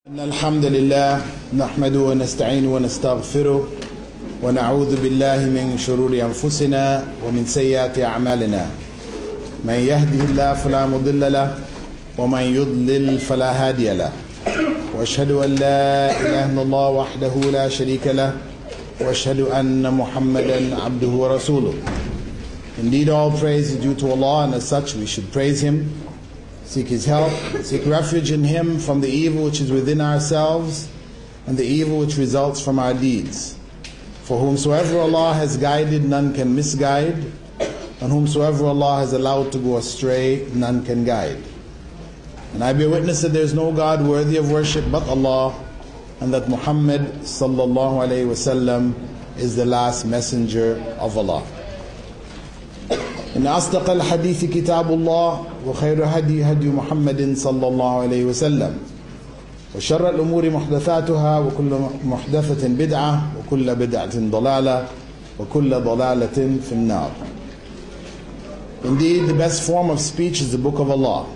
إن الحمد لله نحمده ونستعينه ونستغفره ونعوذ بالله من شرور أنفسنا ومن سيئات أعمالنا من يهده الله فلا مضل له ومن يضلل فلا هادي له وأشهد أن لا إله إلا الله وحده لا شريك له وأشهد أن محمدا عبده ورسوله. Indeed, all praise is due to Allah, and as such we should praise Him, seek His help, seek refuge in Him from the evil which is within ourselves and the evil which results from our deeds. For whomsoever Allah has guided, none can misguide, and whomsoever Allah has allowed to go astray, none can guide. And I bear witness that there is no God worthy of worship but Allah, and that Muhammad sallallahu alayhi wasallam is the last messenger of Allah. إن أصدق الحديث كتاب الله وخير هدي هدي محمد صلى الله عليه وسلم وشر الأمور محدثاتها وكل محدثة بدعة وكل بدعة ضلالة وكل ضلالة في النار. Indeed, the best form of speech is the Book of Allah,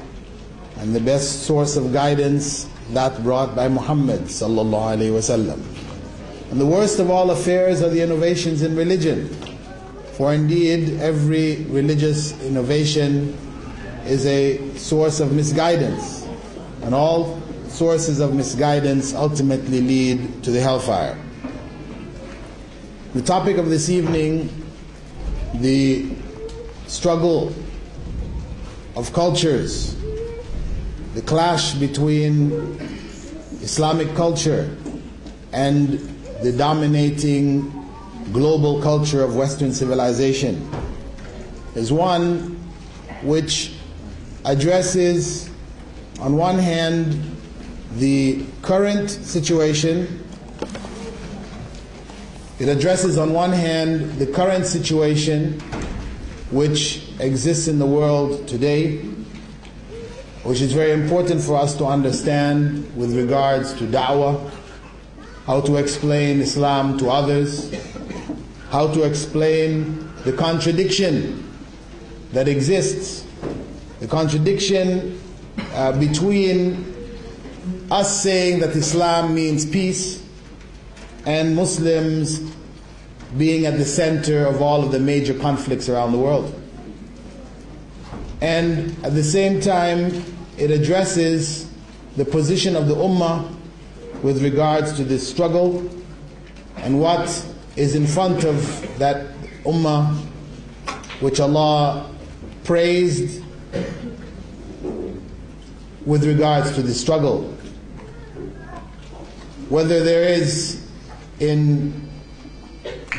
and the best source of guidance that brought by Muhammad sallallahu alaihi wasallam. And the worst of all affairs are the innovations in religion. For indeed, every religious innovation is a source of misguidance, and all sources of misguidance ultimately lead to the hellfire. The topic of this evening, the struggle of cultures, the clash between Islamic culture and the dominating global culture of Western civilization, is one which addresses, on one hand, the current situation. It addresses, on one hand, the current situation which exists in the world today, which is very important for us to understand with regards to da'wah, how to explain Islam to others, how to explain the contradiction that exists, the contradiction between us saying that Islam means peace and Muslims being at the center of all of the major conflicts around the world. And at the same time, it addresses the position of the Ummah with regards to this struggle and what is in front of that Ummah which Allah praised with regards to the struggle. Whether there is in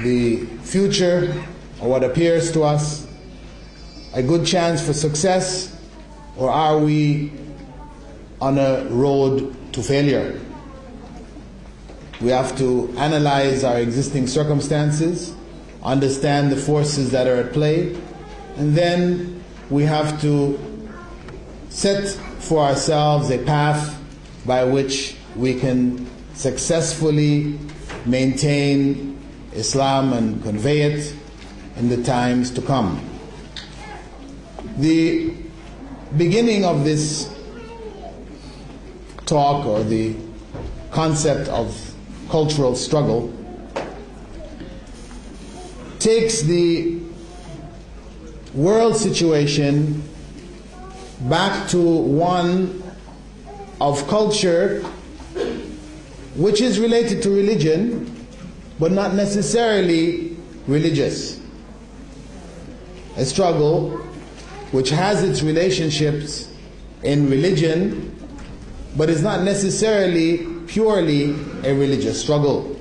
the future, or what appears to us, a good chance for success, or are we on a road to failure? We have to analyze our existing circumstances, understand the forces that are at play, and then we have to set for ourselves a path by which we can successfully maintain Islam and convey it in the times to come. The beginning of this talk, or the concept of cultural struggle, takes the world situation back to one of culture which is related to religion, but not necessarily religious. A struggle which has its relationships in religion, but is not necessarily purely a religious struggle.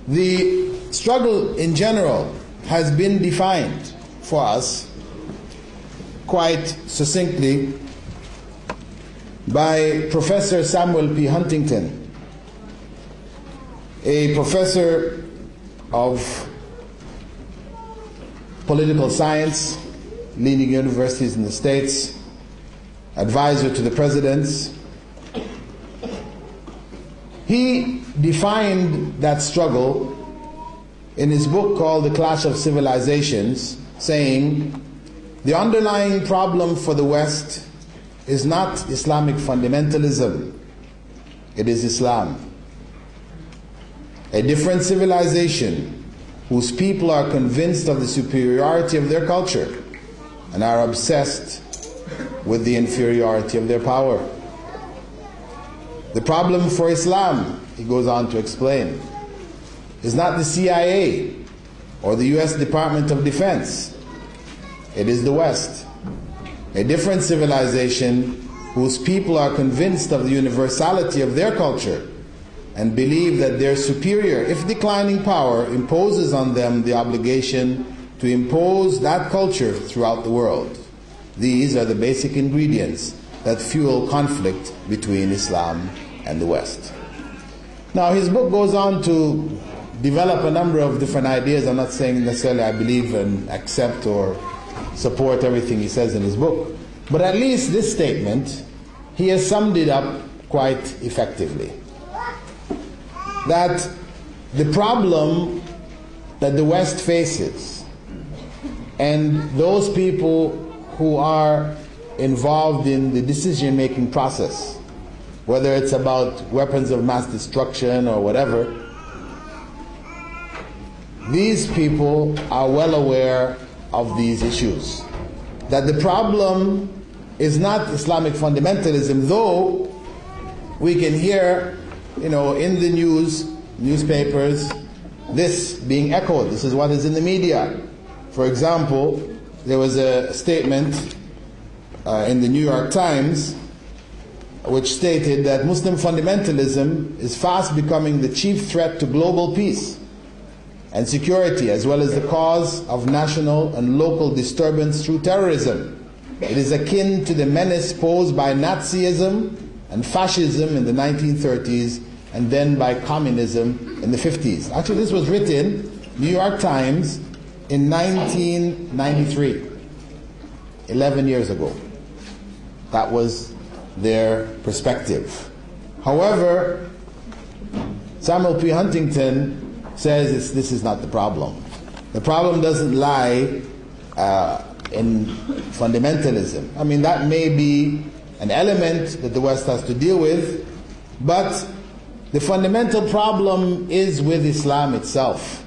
The struggle in general has been defined for us quite succinctly by Professor Samuel P. Huntington, a professor of political science, leading universities in the States, advisor to the presidents. He defined that struggle in his book called The Clash of Civilizations, saying, the underlying problem for the West is not Islamic fundamentalism, It is Islam. A different civilization whose people are convinced of the superiority of their culture and are obsessed with the inferiority of their power. The problem for Islam, he goes on to explain, is not the CIA or the US Department of Defense. It is the West. A different civilization whose people are convinced of the universality of their culture and believe that their superior, if declining power, imposes on them the obligation to impose that culture throughout the world. These are the basic ingredients that fuel conflict between Islam and the West. Now, his book goes on to develop a number of different ideas. I'm not saying necessarily I believe and accept or support everything he says in his book, but at least this statement, he has summed it up quite effectively. That the problem that the West faces and those people who are involved in the decision-making process, whether it's about weapons of mass destruction or whatever, these people are well aware of these issues. That the problem is not Islamic fundamentalism, though we can hear, in the newspapers, this being echoed. This is what is in the media. For example, there was a statement in the New York Times which stated that Muslim fundamentalism is fast becoming the chief threat to global peace and security, as well as the cause of national and local disturbance through terrorism. It is akin to the menace posed by Nazism and fascism in the 1930s, and then by communism in the 50s. Actually, this was written, New York Times, in 1993, 11 years ago. That was their perspective. However, Samuel P. Huntington says this is not the problem. The problem doesn't lie in fundamentalism. I mean, that may be an element that the West has to deal with, but the fundamental problem is with Islam itself.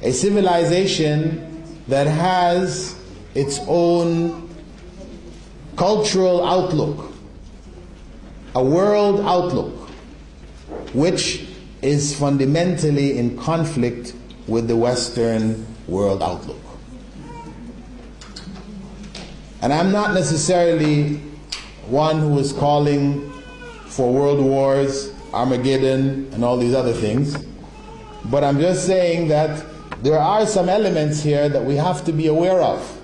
A civilization that has its own cultural outlook, a world outlook, which is fundamentally in conflict with the Western world outlook. And I'm not necessarily one who is calling for world wars, Armageddon, and all these other things, but I'm just saying that there are some elements here that we have to be aware of.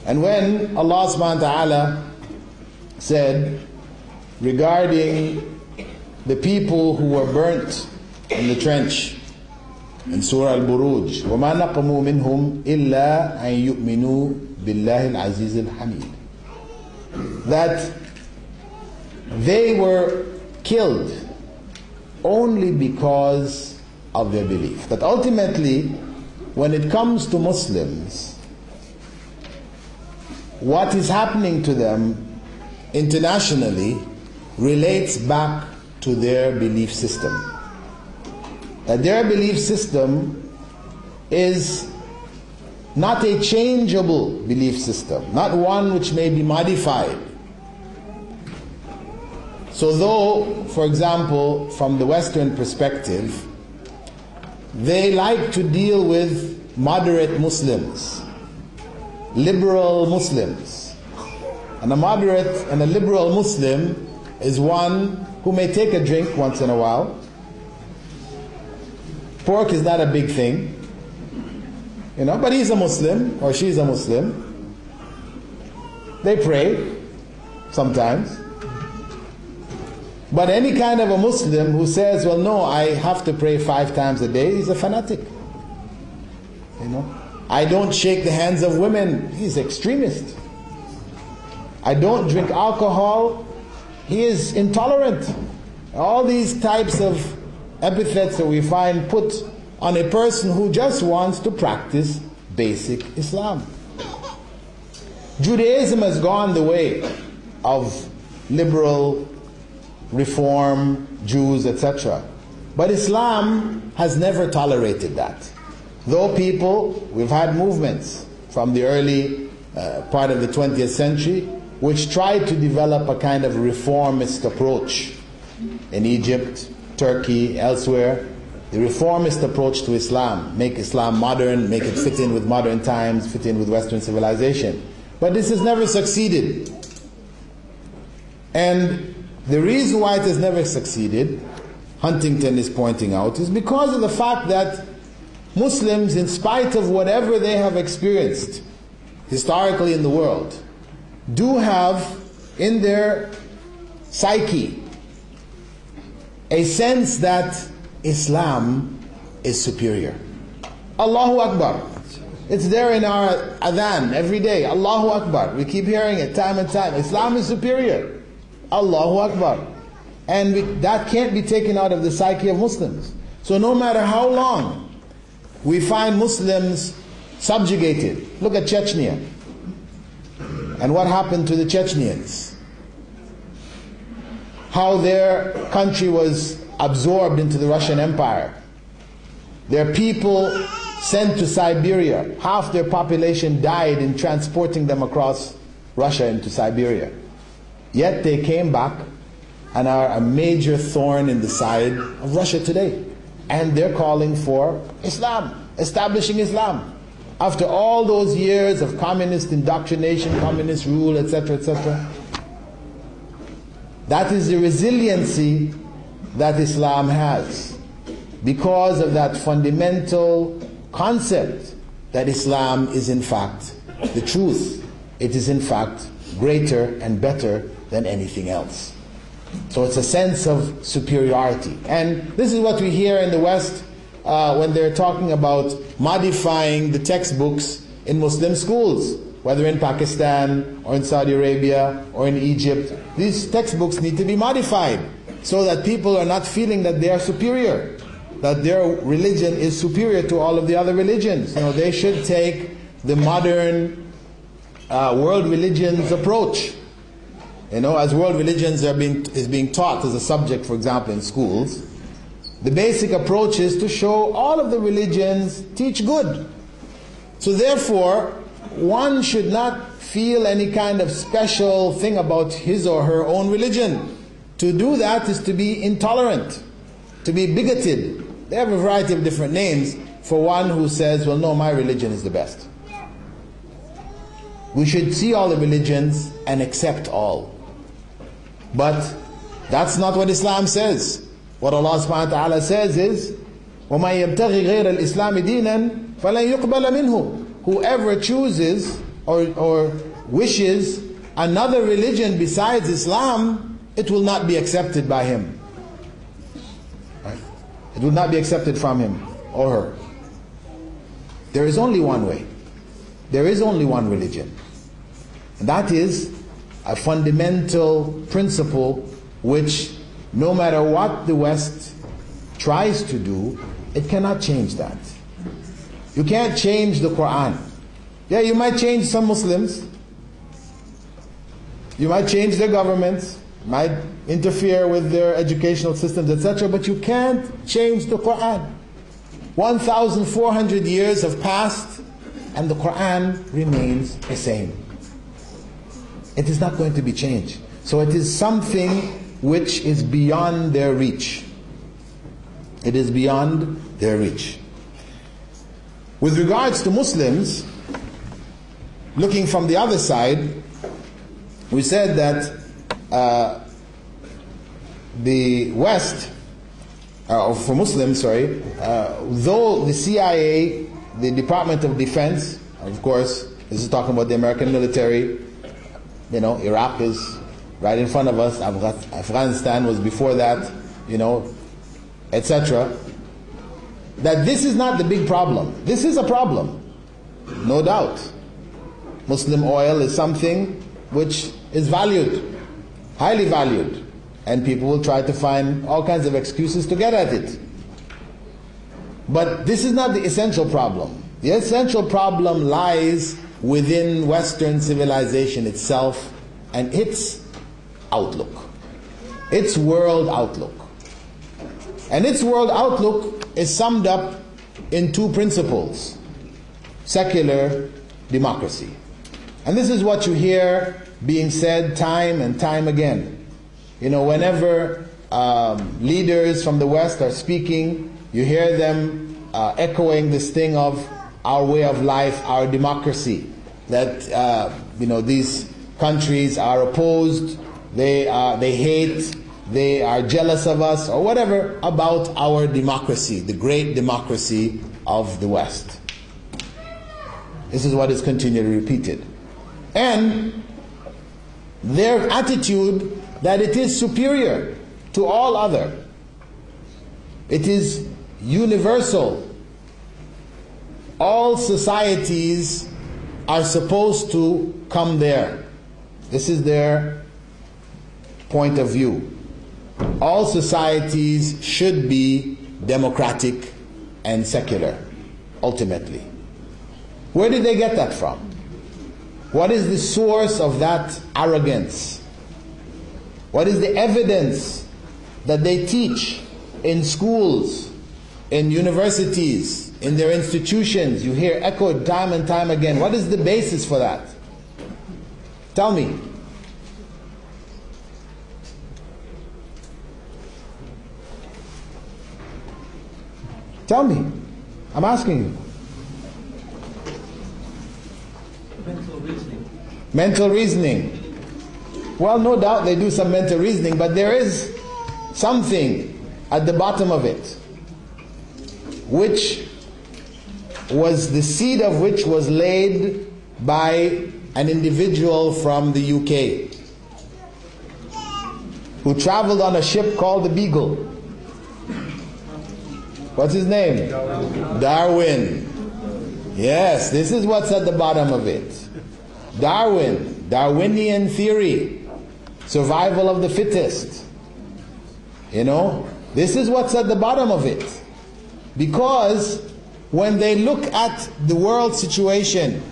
And when Allah subhanahu wa ta'ala said regarding the people who were burnt in the trench in Surah Al-Buruj, وَمَا نَقَمُوا مِنْهُمْ إِلَّا أَن يُؤْمِنُوا بِاللَّهِ الْعَزِيزِ الْحَمِيدِ, that they were killed only because of their belief. That ultimately, when it comes to Muslims, what is happening to them internationally relates back to their belief system. That their belief system is not a changeable belief system, not one which may be modified. So though, for example, from the Western perspective, they like to deal with moderate Muslims, liberal Muslims. And a moderate and a liberal Muslim is one who may take a drink once in a while. Pork is not a big thing, but he's a Muslim or she's a Muslim. They pray sometimes. But any kind of a Muslim who says, well, no, I have to pray 5 times a day, he's a fanatic. I don't shake the hands of women, he's extremist. I don't drink alcohol, he is intolerant. All these types of epithets that we find put on a person who just wants to practice basic Islam. Judaism has gone the way of liberal reform Jews, etc. But Islam has never tolerated that. Though we've had movements from the early part of the 20th century which tried to develop a kind of reformist approach in Egypt, Turkey, elsewhere. The reformist approach to Islam, make Islam modern, make it fit in with modern times, fit in with Western civilization. But this has never succeeded. And the reason why it has never succeeded, Huntington is pointing out, is because of the fact that Muslims, in spite of whatever they have experienced historically in the world, do have in their psyche a sense that Islam is superior. Allahu Akbar. It's there in our adhan every day. Allahu Akbar. We keep hearing it time and time. Islam is superior. Allahu Akbar. And that can't be taken out of the psyche of Muslims. So no matter how long we find Muslims subjugated. Look at Chechnya. And what happened to the Chechens? How their country was absorbed into the Russian Empire. Their people sent to Siberia. Half their population died in transporting them across Russia into Siberia. Yet they came back and are a major thorn in the side of Russia today. And they're calling for Islam, establishing Islam. After all those years of communist indoctrination, communist rule, etc., etc. That is the resiliency that Islam has, because of that fundamental concept that Islam is in fact the truth. It is in fact greater and better than anything else. So it's a sense of superiority. And this is what we hear in the West when they're talking about modifying the textbooks in Muslim schools, whether in Pakistan or in Saudi Arabia or in Egypt. These textbooks need to be modified so that people are not feeling that they are superior, that their religion is superior to all of the other religions. You know, they should take the modern world religions approach. You know, as world religions is being taught as a subject, for example, in schools, the basic approach is to show all of the religions teach good. So therefore, one should not feel any kind of special thing about his or her own religion. To do that is to be intolerant, to be bigoted. They have a variety of different names for one who says, well, no, my religion is the best. We should see all the religions and accept all. But that's not what Islam says. What Allah subhanahu wa ta'ala says is, وَمَنْ يَبْتَغِي غَيْرَ الْإِسْلَامِ دِينًا فَلَنْ يُقْبَلَ مِنْهُ. Whoever chooses or wishes another religion besides Islam, it will not be accepted by him. Right? It will not be accepted from him or her. There is only one way. There is only one religion. And that is a fundamental principle which, no matter what the West tries to do, it cannot change that. You can't change the Quran. Yeah, you might change some Muslims. You might change their governments, might interfere with their educational systems, etc., but you can't change the Quran. 1,400 years have passed and the Quran remains the same. It is not going to be changed. So it is something which is beyond their reach. It is beyond their reach. With regards to Muslims, looking from the other side, we said that the West, for Muslims, though the CIA, the Department of Defense, of course, this is talking about the American military, you know, Iraq is right in front of us, Afghanistan was before that, you know, etc. That this is not the big problem. This is a problem, no doubt. Muslim oil is something which is valued, highly valued, and people will try to find all kinds of excuses to get at it. But this is not the essential problem. The essential problem lies within Western civilization itself and its outlook. its world outlook. And its world outlook is summed up in two principles: secular democracy. And this is what you hear being said time and time again. You know, whenever leaders from the West are speaking, you hear them echoing this thing of our way of life, our democracy, that you know, these countries are opposed, they hate, they are jealous of us, or whatever about our democracy, the great democracy of the West. This is what is continually repeated. And their attitude that it is superior to all other. It is universal. All societies are supposed to come there. This is their point of view. All societies should be democratic and secular, ultimately. Where did they get that from? What is the source of that arrogance? What is the evidence that they teach in schools, in universities, in their institutions? You hear echoed time and time again. What is the basis for that? Tell me. Tell me. I'm asking you. Mental reasoning. Mental reasoning. Well, no doubt they do some mental reasoning, but there is something at the bottom of it, which was the seed of which was laid by an individual from the UK who traveled on a ship called the Beagle. What's his name? Darwin. Yes, this is what's at the bottom of it. Darwin, Darwinian theory, survival of the fittest. You know, this is what's at the bottom of it. Because when they look at the world situation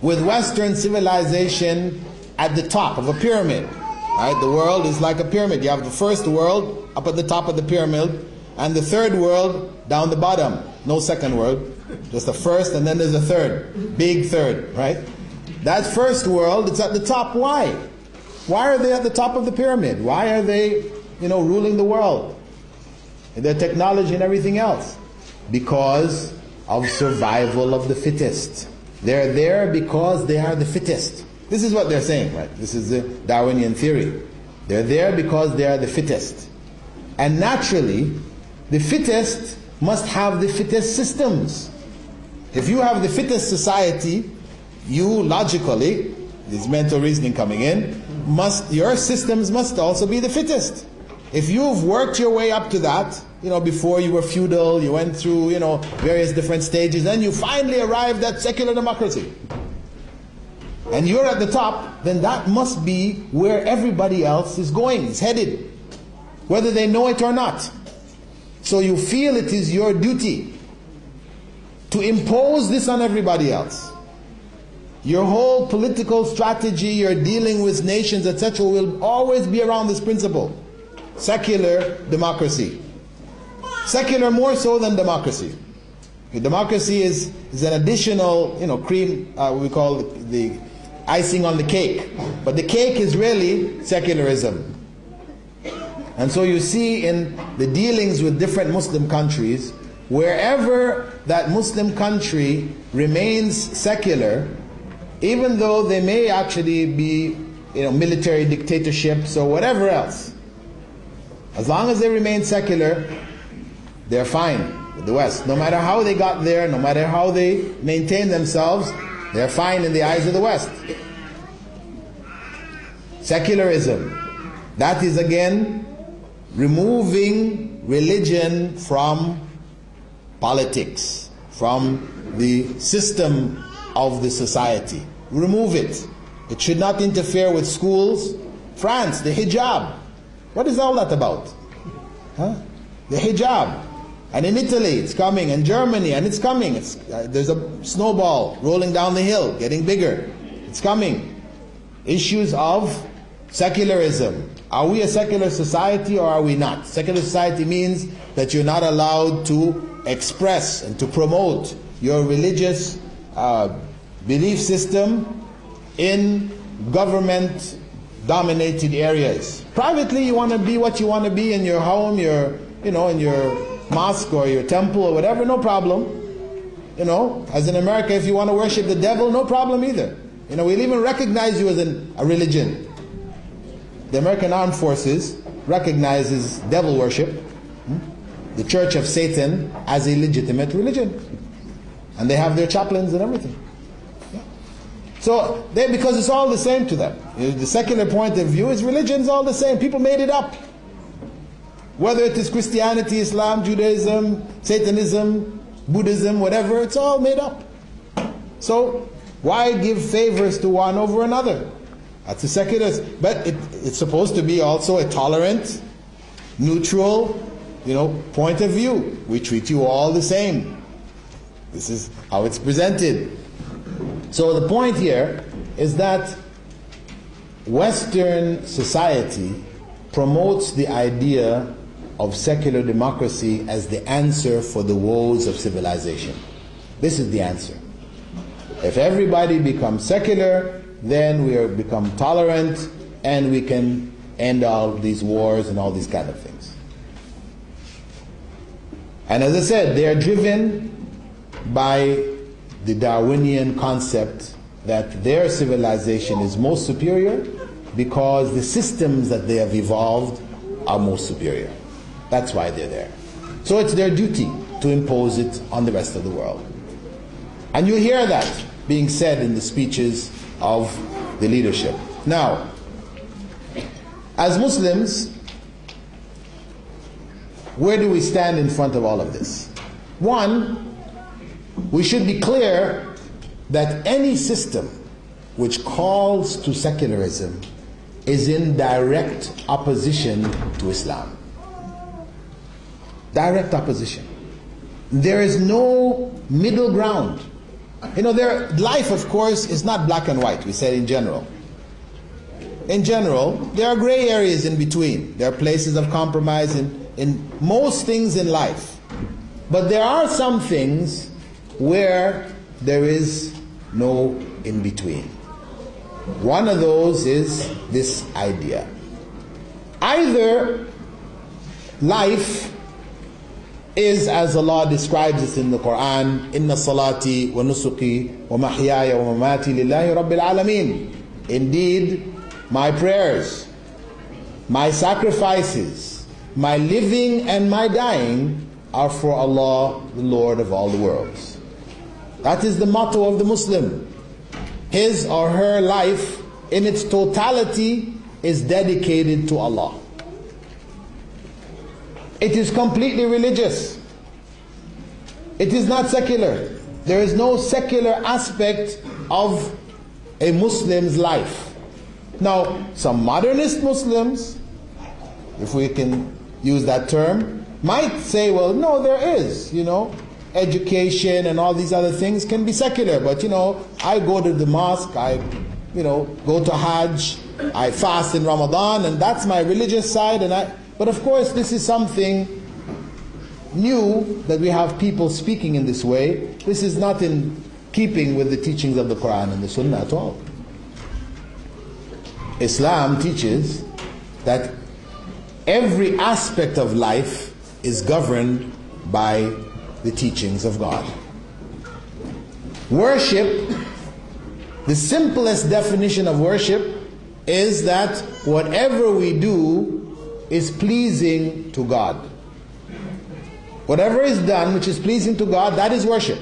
with Western civilization at the top of a pyramid, right? The world is like a pyramid. You have the first world up at the top of the pyramid, and the third world down the bottom. No second world, just the first, and then there's a third, big third, right? That first world, it's at the top. Why? Why are they at the top of the pyramid? Why are they, you know, ruling the world? And their technology and everything else. Because of survival of the fittest. They're there because they are the fittest. This is what they're saying, right? This is the Darwinian theory. They're there because they are the fittest. And naturally, the fittest must have the fittest systems. If you have the fittest society, you logically, this mental reasoning coming in, your systems must also be the fittest. If you've worked your way up to that, you know, before you were feudal, you went through, you know, various different stages, and you finally arrived at secular democracy, and you're at the top, then that must be where everybody else is going, is headed, whether they know it or not. So you feel it is your duty to impose this on everybody else. Your whole political strategy, your dealing with nations, etc., will always be around this principle. Secular democracy. Secular more so than democracy. Democracy is an additional, you know, cream, we call the icing on the cake. But the cake is really secularism. And so you see in the dealings with different Muslim countries, wherever that Muslim country remains secular, even though they may actually be, you know, military dictatorships or whatever else, as long as they remain secular, they're fine with the West. No matter how they got there, no matter how they maintain themselves, they're fine in the eyes of the West. Secularism. That is again removing religion from politics, from the system of the society. Remove it. It should not interfere with schools. France, the hijab. What is all that about? Huh? The hijab. And in Italy, it's coming, and Germany, and it's coming. There's a snowball rolling down the hill, getting bigger. It's coming. Issues of Secularism. Are we a secular society or are we not? Secular society means that you're not allowed to express and to promote your religious belief system in government-dominated areas. Privately, you want to be what you want to be in your home, in your mosque or your temple or whatever, no problem. As in America, if you want to worship the devil, no problem either. We'll even recognize you as a religion. The American Armed Forces recognizes devil worship, the Church of Satan, as a legitimate religion. And they have their chaplains and everything. So, because it's all the same to them. The secular point of view is religion's all the same. People made it up. Whether it is Christianity, Islam, Judaism, Satanism, Buddhism, whatever, it's all made up. So, why give favors to one over another? That's a secular, but it's supposed to be also a tolerant, neutral, point of view. We treat you all the same. This is how it's presented. So the point here is that Western society promotes the idea of secular democracy as the answer for the woes of civilization. This is the answer. If everybody becomes secular, then we become tolerant and we can end all these wars and all these kind of things. And as I said, they are driven by the Darwinian concept that their civilization is most superior because the systems that they have evolved are most superior. That's why they're there. So it's their duty to impose it on the rest of the world. And you hear that being said in the speeches of the leadership. Now, as Muslims, where do we stand in front of all of this? One, we should be clear that any system which calls to secularism is in direct opposition to Islam. Direct opposition. There is no middle ground. Life, of course, is not black and white, we said in general. In general, there are gray areas in between. There are places of compromise in most things in life. But there are some things where there is no in between. One of those is this idea. Either life is as Allah describes it in the Quran, Inna salati wa nusuki wa mahyaya wa mamati lillahi rabbil alameen. Indeed, my prayers, my sacrifices, my living and my dying are for Allah, the Lord of all the worlds. That is the motto of the Muslim. His or her life in its totality is dedicated to Allah. It is completely religious. It is not secular. There is no secular aspect of a Muslim's life. Now, some modernist Muslims, if we can use that term, might say, well, no, there is, education and all these other things can be secular, but I go to the mosque, I go to Hajj, I fast in Ramadan, and that's my religious side. But of course, this is something new that we have people speaking in this way. This is not in keeping with the teachings of the Quran and the Sunnah at all. Islam teaches that every aspect of life is governed by the teachings of God. Worship, the simplest definition of worship is that whatever we do is pleasing to God. Whatever is done which is pleasing to God, that is worship.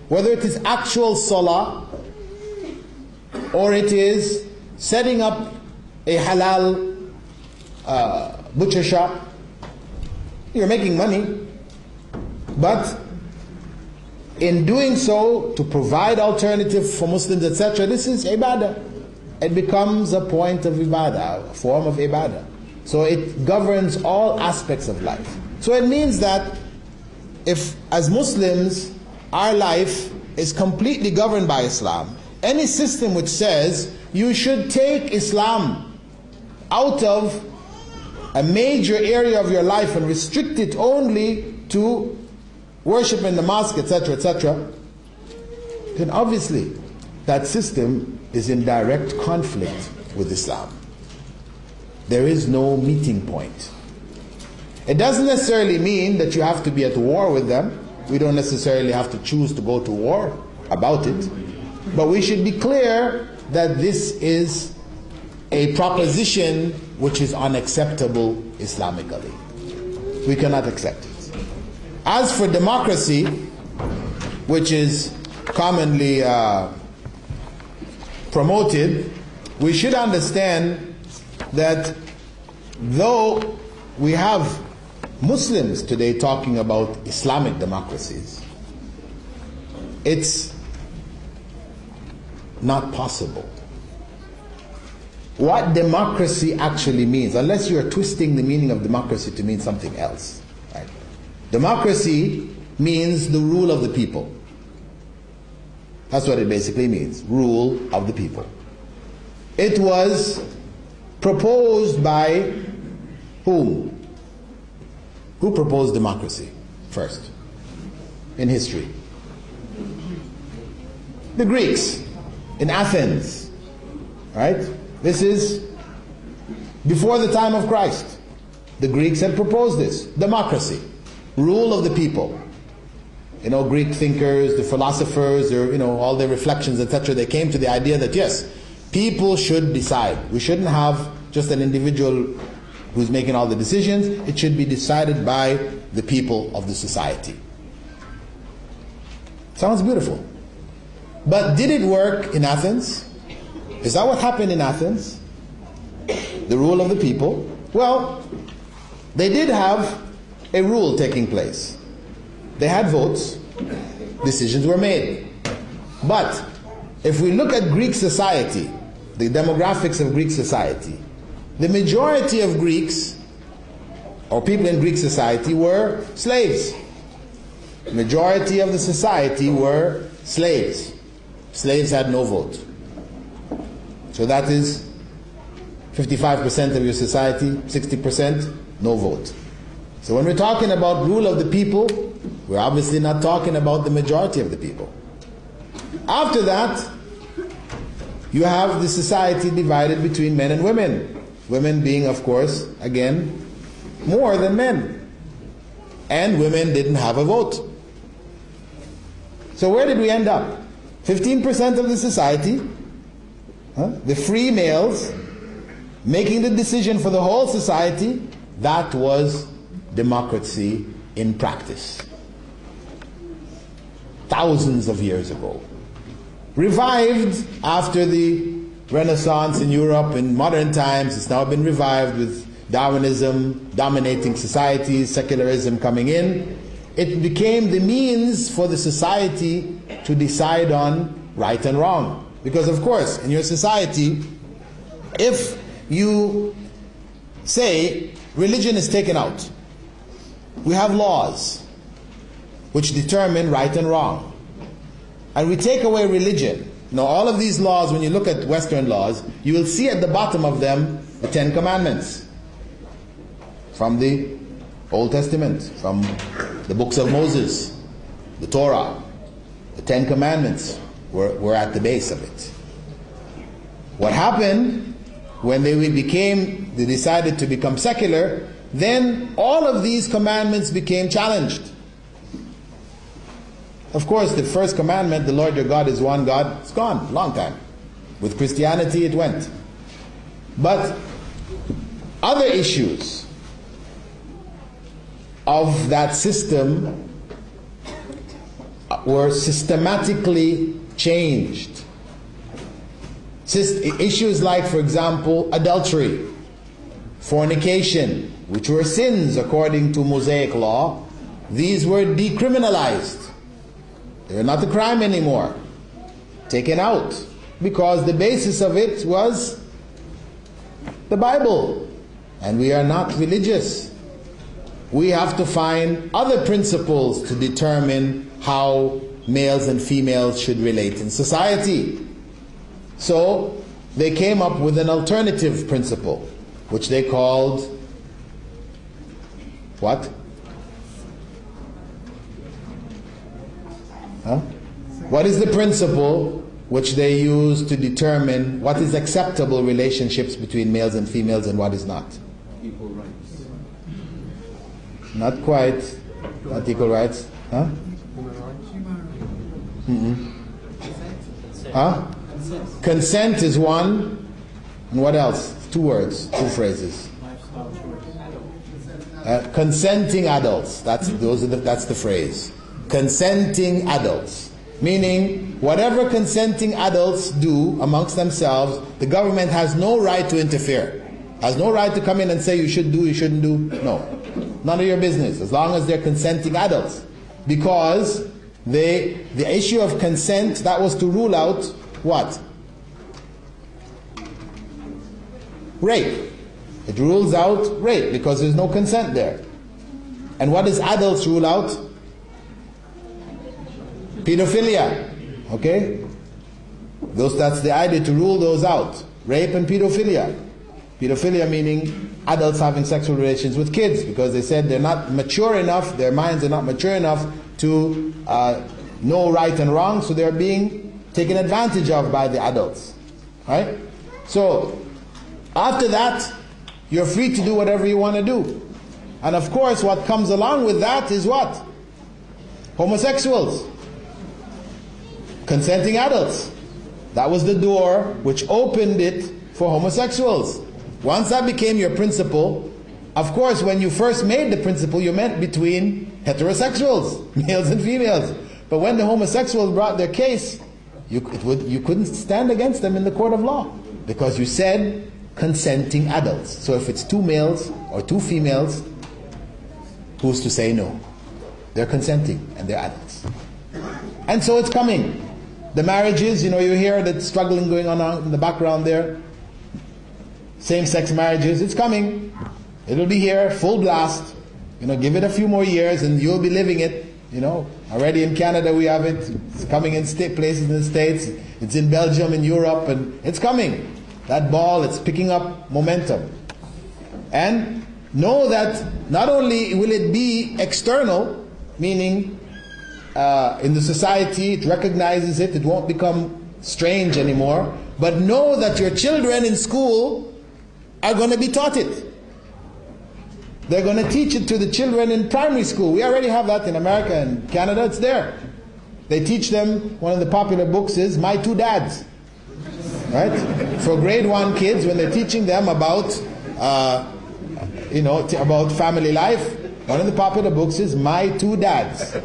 Whether it is actual salah or it is setting up a halal butcher shop. You're making money, but in doing so, to provide alternative for Muslims, etc., this is ibadah. It becomes a point of ibadah, a form of ibadah. So it governs all aspects of life. So it means that if, as Muslims, our life is completely governed by Islam, any system which says you should take Islam out of a major area of your life and restrict it only to worship in the mosque, etc., etc., then obviously that system is in direct conflict with Islam. There is no meeting point. It doesn't necessarily mean that you have to be at war with them. We don't necessarily have to choose to go to war about it. But we should be clear that this is a proposition which is unacceptable Islamically. We cannot accept it. As for democracy, which is commonly promoted, we should understand that though we have Muslims today talking about Islamic democracies, it's not possible. What democracy actually means, unless you are twisting the meaning of democracy to mean something else, right? Democracy means the rule of the people. That's what it basically means, rule of the people. It was proposed by whom? Who proposed democracy first in history? The Greeks in Athens, right? This is before the time of Christ. The Greeks had proposed this, democracy, rule of the people. You know, Greek thinkers, the philosophers, or all their reflections, etc., they came to the idea that yes, people should decide. We shouldn't have just an individual who's making all the decisions. It should be decided by the people of the society. Sounds beautiful. But did it work in Athens? Is that what happened in Athens? The rule of the people? Well, they did have a rule taking place. They had votes. Decisions were made. But if we look at Greek society, the demographics of Greek society, the majority of Greeks, or people in Greek society, were slaves. The majority of the society were slaves. Slaves had no vote. So that is 55% of your society, 60%, no vote. So when we're talking about rule of the people, we're obviously not talking about the majority of the people. After that, you have the society divided between men and women. Women being, of course, again, more than men. And women didn't have a vote. So where did we end up? 15% of the society, the free males, making the decision for the whole society. That was democracy in practice. Thousands of years ago. Revived after the Renaissance in Europe in modern times. It's now been revived with Darwinism dominating societies, secularism coming in. It became the means for the society to decide on right and wrong. Because of course, in your society, if you say religion is taken out, we have laws which determine right and wrong. And we take away religion. Now all of these laws, when you look at Western laws, you will see at the bottom of them the 10 Commandments from the Old Testament, from the books of Moses, the Torah. The 10 Commandments were at the base of it. What happened when they decided to become secular, then all of these commandments became challenged. Of course, the first commandment, the Lord your God is one God, it's gone, long time. With Christianity it went. But other issues of that system were systematically changed. Issues like, for example, adultery, fornication, which were sins according to Mosaic law, these were decriminalized. They were not a crime anymore. Taken out. Because the basis of it was the Bible. And we are not religious. We have to find other principles to determine how males and females should relate in society. So they came up with an alternative principle. which they called what? Huh? What is the principle which they use to determine what is acceptable relationships between males and females and what is not? Equal rights. Not quite. Not equal rights. Huh? Huh? Consent is one. And what else? Two words, two phrases. Consenting adults. That's the phrase. Consenting adults. Meaning, whatever consenting adults do amongst themselves, the government has no right to interfere. Has no right to come in and say you should do, you shouldn't do. No. None of your business, as long as they're consenting adults. Because the issue of consent, that was to rule out what? Rape. It rules out rape because there's no consent there. And what does adults rule out? Pedophilia. Okay? That's the idea, to rule those out. Rape and pedophilia. Pedophilia meaning adults having sexual relations with kids, because they said they're not mature enough, their minds are not mature enough to know right and wrong, so they're being taken advantage of by the adults. Right? So, after that, you're free to do whatever you want to do. And of course, what comes along with that is what? Homosexuals. Consenting adults. That was the door which opened it for homosexuals. Once that became your principle, of course, when you first made the principle, you meant between heterosexuals, males and females. But when the homosexuals brought their case, you couldn't stand against them in the court of law, because you said consenting adults. So if it's two males or two females, who's to say no? They're consenting and they're adults. And so it's coming. The marriages, you hear that struggling going on in the background there. Same-sex marriages, it's coming. It'll be here, full blast. Give it a few more years and you'll be living it. Already in Canada we have it. It's coming in places in the States. It's in Belgium, in Europe, and it's coming. That ball, it's picking up momentum. And know that not only will it be external, meaning in the society it recognizes it, it won't become strange anymore, but know that your children in school are going to be taught it. They're going to teach it to the children in primary school. We already have that in America and Canada, it's there. They teach them, one of the popular books is My Two Dads. Right? For grade 1 kids, when they're teaching them about about family life, one of the popular books is My Two Dads.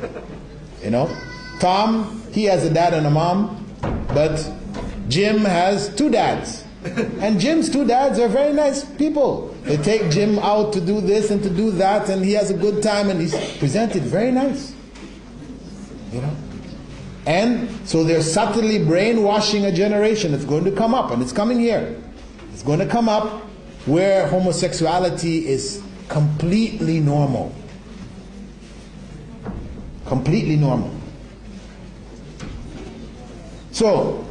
Tom, he has a dad and a mom, but Jim has two dads. And Jim's two dads are very nice people. They take Jim out to do this and to do that, and he has a good time, and he's presented very nice. And so they're subtly brainwashing a generation that's going to come up, and it's coming here. It's going to come up where homosexuality is completely normal. Completely normal. So,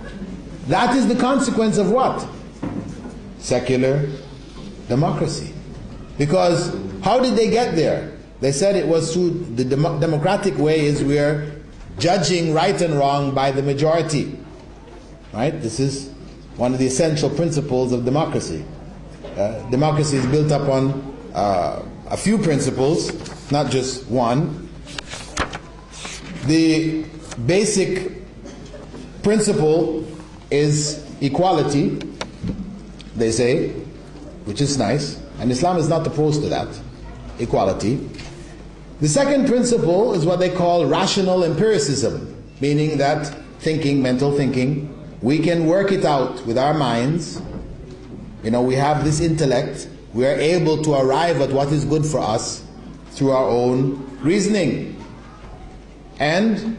that is the consequence of what? Secular democracy. Because how did they get there? They said it was through the democratic way, is we're judging right and wrong by the majority. Right? This is one of the essential principles of democracy. Democracy is built upon a few principles, not just one. The basic principle is equality, they say, which is nice, and Islam is not opposed to that, equality. The second principle is what they call rational empiricism, meaning that thinking, mental thinking, we can work it out with our minds. We have this intellect, we are able to arrive at what is good for us through our own reasoning. And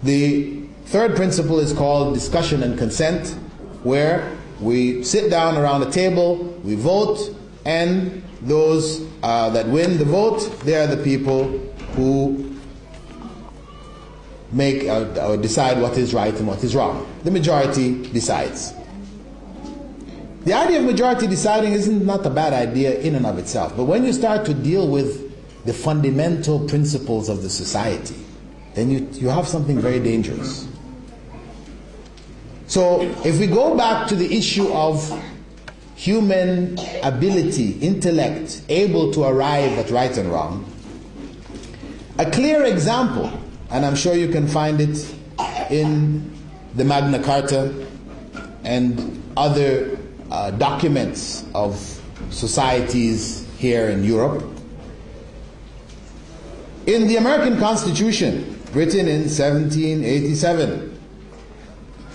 the third principle is called discussion and consent, where we sit down around a table, we vote, and those that win the vote, they are the people who make or decide what is right and what is wrong. The majority decides. The idea of majority deciding isn't not a bad idea in and of itself, but when you start to deal with the fundamental principles of the society, then you have something very dangerous. So if we go back to the issue of human ability, intellect, able to arrive at right and wrong, a clear example, and I'm sure you can find it in the Magna Carta and other documents of societies here in Europe. In the American Constitution, written in 1787,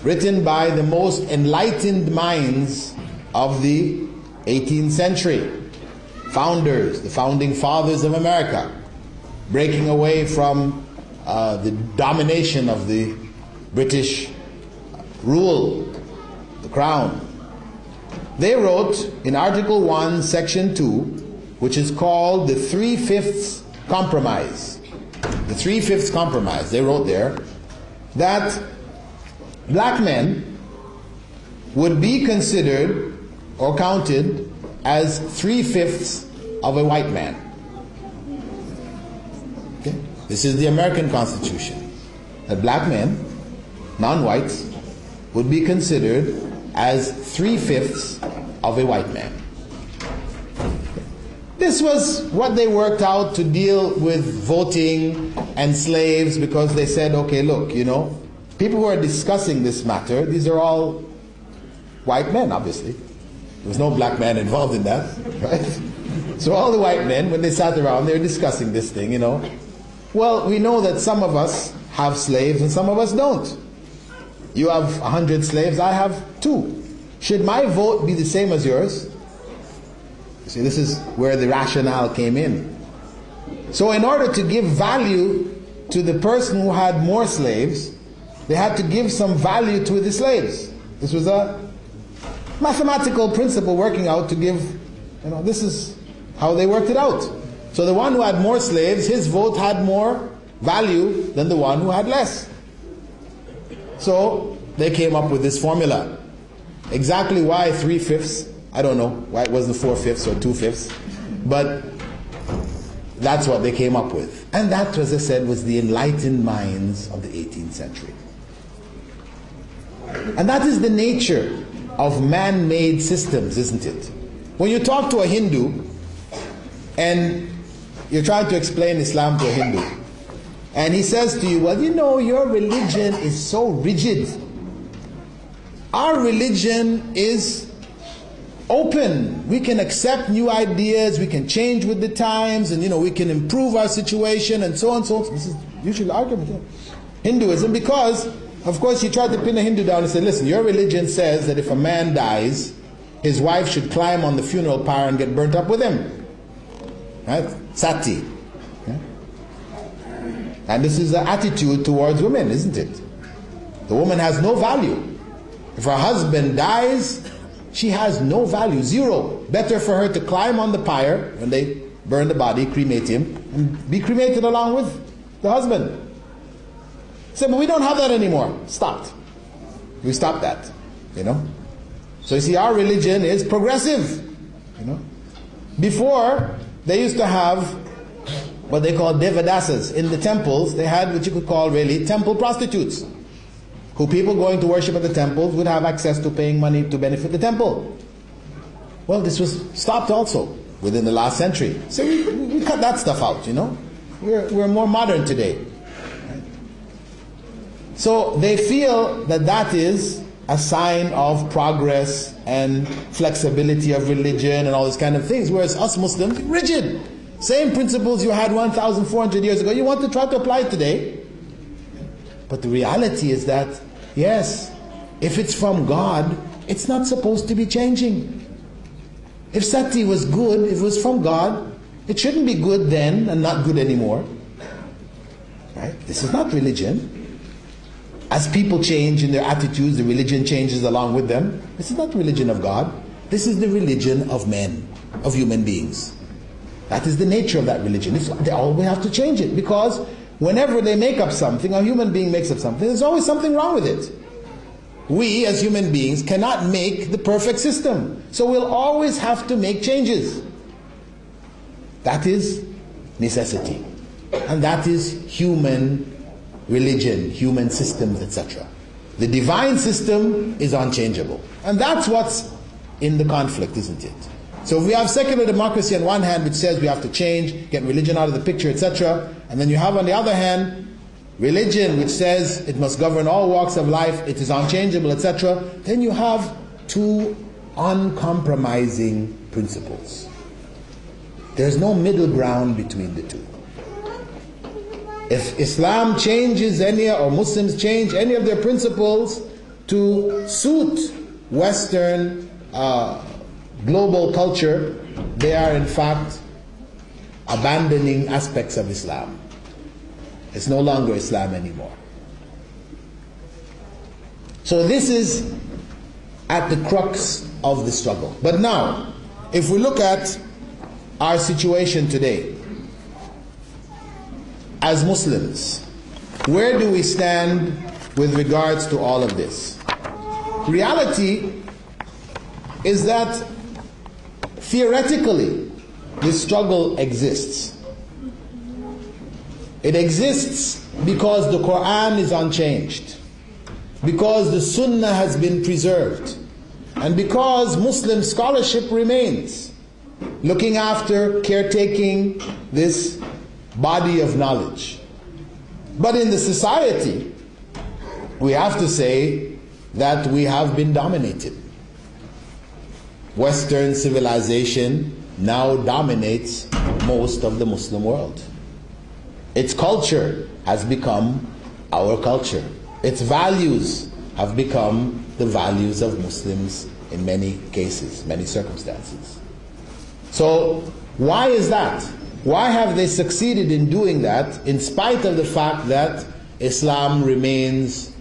written by the most enlightened minds of the 18th century, founders, the founding fathers of America, breaking away from the domination of the British rule, the Crown. They wrote in Article 1, Section 2, which is called the 3/5 Compromise. The 3/5 Compromise, they wrote there that black men would be considered or counted as 3/5 of a white man. Okay? This is the American Constitution. That black men, non-whites, would be considered as 3/5 of a white man. This was what they worked out to deal with voting and slaves, because they said, okay, look, you know, people who are discussing this matter, these are all white men, obviously. There was no black man involved in that, right? So all the white men, when they sat around, they were discussing this thing, you know. Well, we know that some of us have slaves and some of us don't. You have 100 slaves, I have 2. Should my vote be the same as yours? You see, this is where the rationale came in. So in order to give value to the person who had more slaves, they had to give some value to the slaves. This was a mathematical principle working out to give, you know, this is how they worked it out. So the one who had more slaves, his vote had more value than the one who had less. So they came up with this formula. Exactly why 3/5, I don't know why it wasn't 4/5 or 2/5, but that's what they came up with. And that, as I said, was the enlightened minds of the 18th century. And that is the nature of man-made systems, isn't it? When you talk to a Hindu and you're trying to explain Islam to a Hindu, and he says to you, well, you know, your religion is so rigid. Our religion is open. We can accept new ideas, we can change with the times, and, you know, we can improve our situation, and so on and so on. This is usually the argument here. Hinduism, because, of course, you try to pin a Hindu down and say, listen, your religion says that if a man dies, his wife should climb on the funeral pyre and get burnt up with him. Right? Sati. Okay? And this is the attitude towards women, isn't it? The woman has no value. If her husband dies, she has no value, zero. Better for her to climb on the pyre when they burn the body, cremate him, and be cremated along with the husband. Say, but we don't have that anymore. Stopped. We stopped that, you know. So you see, our religion is progressive, you know. Before, they used to have what they call devadasas. In the temples, they had what you could call really temple prostitutes, who people going to worship at the temples would have access to paying money to benefit the temple. Well, this was stopped also within the last century. So we cut that stuff out, you know. We're more modern today. So they feel that that is a sign of progress and flexibility of religion and all these kind of things, whereas us Muslims, rigid. Same principles you had 1,400 years ago, you want to try to apply it today. But the reality is that, yes, if it's from God, it's not supposed to be changing. If sati was good, if it was from God, it shouldn't be good then and not good anymore. Right? This is not religion. As people change in their attitudes, the religion changes along with them. This is not the religion of God. This is the religion of men, of human beings. That is the nature of that religion. They always have to change it, because whenever they make up something, a human being makes up something, there's always something wrong with it. we as human beings cannot make the perfect system. So we'll always have to make changes. That is necessity. And that is human religion, human systems, etc. The divine system is unchangeable. And that's what's in the conflict, isn't it? So if we have secular democracy on one hand, which says we have to change, get religion out of the picture, etc., and then you have on the other hand religion, which says it must govern all walks of life, it is unchangeable, etc., then you have two uncompromising principles. There's no middle ground between the two. If Islam changes any, or Muslims change any of their principles to suit Western global culture, they are in fact abandoning aspects of Islam. It's no longer Islam anymore. So this is at the crux of the struggle. But now, if we look at our situation today as Muslims, where do we stand with regards to all of this? Reality is that theoretically this struggle exists. It exists because the Quran is unchanged, because the Sunnah has been preserved, and because Muslim scholarship remains, looking after, caretaking this body of knowledge. But in the society, we have to say that we have been dominated. Western civilization now dominates most of the Muslim world. Its culture has become our culture. Its values have become the values of Muslims in many cases, many circumstances. So why is that? Why have they succeeded in doing that in spite of the fact that Islam remains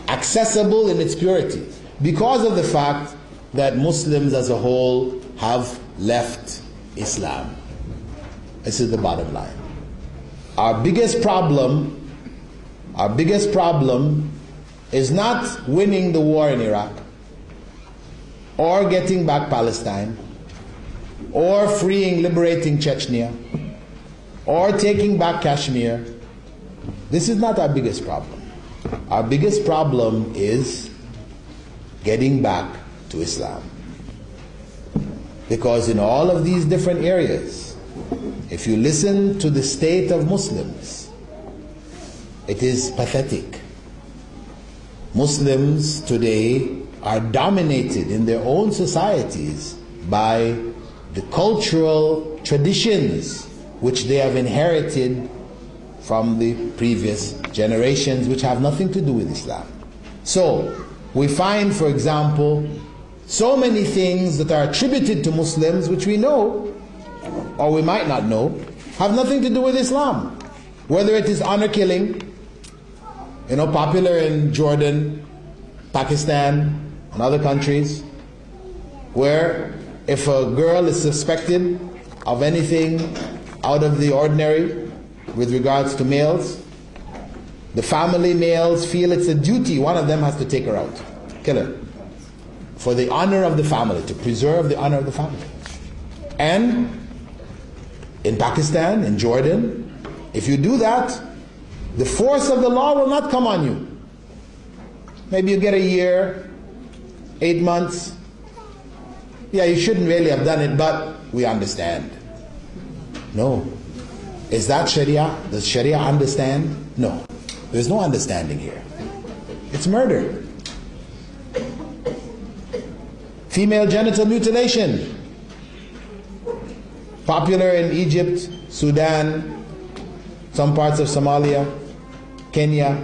accessible in its purity? Because of the fact that Muslims as a whole have left Islam. This is the bottom line. Our biggest problem is not winning the war in Iraq, or getting back Palestine, or freeing, liberating Chechnya, or taking back Kashmir. This is not our biggest problem. Our biggest problem is getting back to Islam. Because in all of these different areas, if you listen to the state of Muslims, it is pathetic. Muslims today are dominated in their own societies by the cultural traditions which they have inherited from the previous generations, which have nothing to do with Islam. So we find, for example, so many things that are attributed to Muslims which we know, or we might not know, have nothing to do with Islam. Whether it is honor killing, popular in Jordan, Pakistan, and other countries, where if a girl is suspected of anything out of the ordinary with regards to males, the family males feel it's a duty, one of them has to take her out, kill her, for the honor of the family, to preserve the honor of the family. And in Pakistan, in Jordan, if you do that, the force of the law will not come on you. Maybe you get a year, 8 months. Yeah, you shouldn't really have done it, but we understand. No. Is that Sharia? Does Sharia understand? No. There's no understanding here. It's murder. Female genital mutilation. Popular in Egypt, Sudan, some parts of Somalia, Kenya,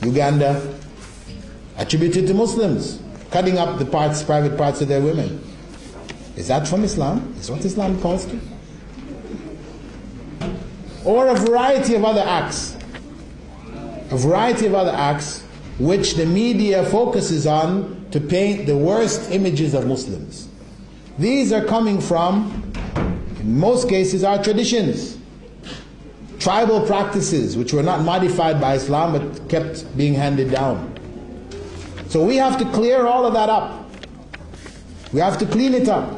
Uganda, attributed to Muslims, cutting up the private parts of their women. Is that from Islam? Is what Islam calls to? Or a variety of other acts. A variety of other acts which the media focuses on to paint the worst images of Muslims. These are coming from, in most cases, our traditions. Tribal practices which were not modified by Islam but kept being handed down. So we have to clear all of that up. We have to clean it up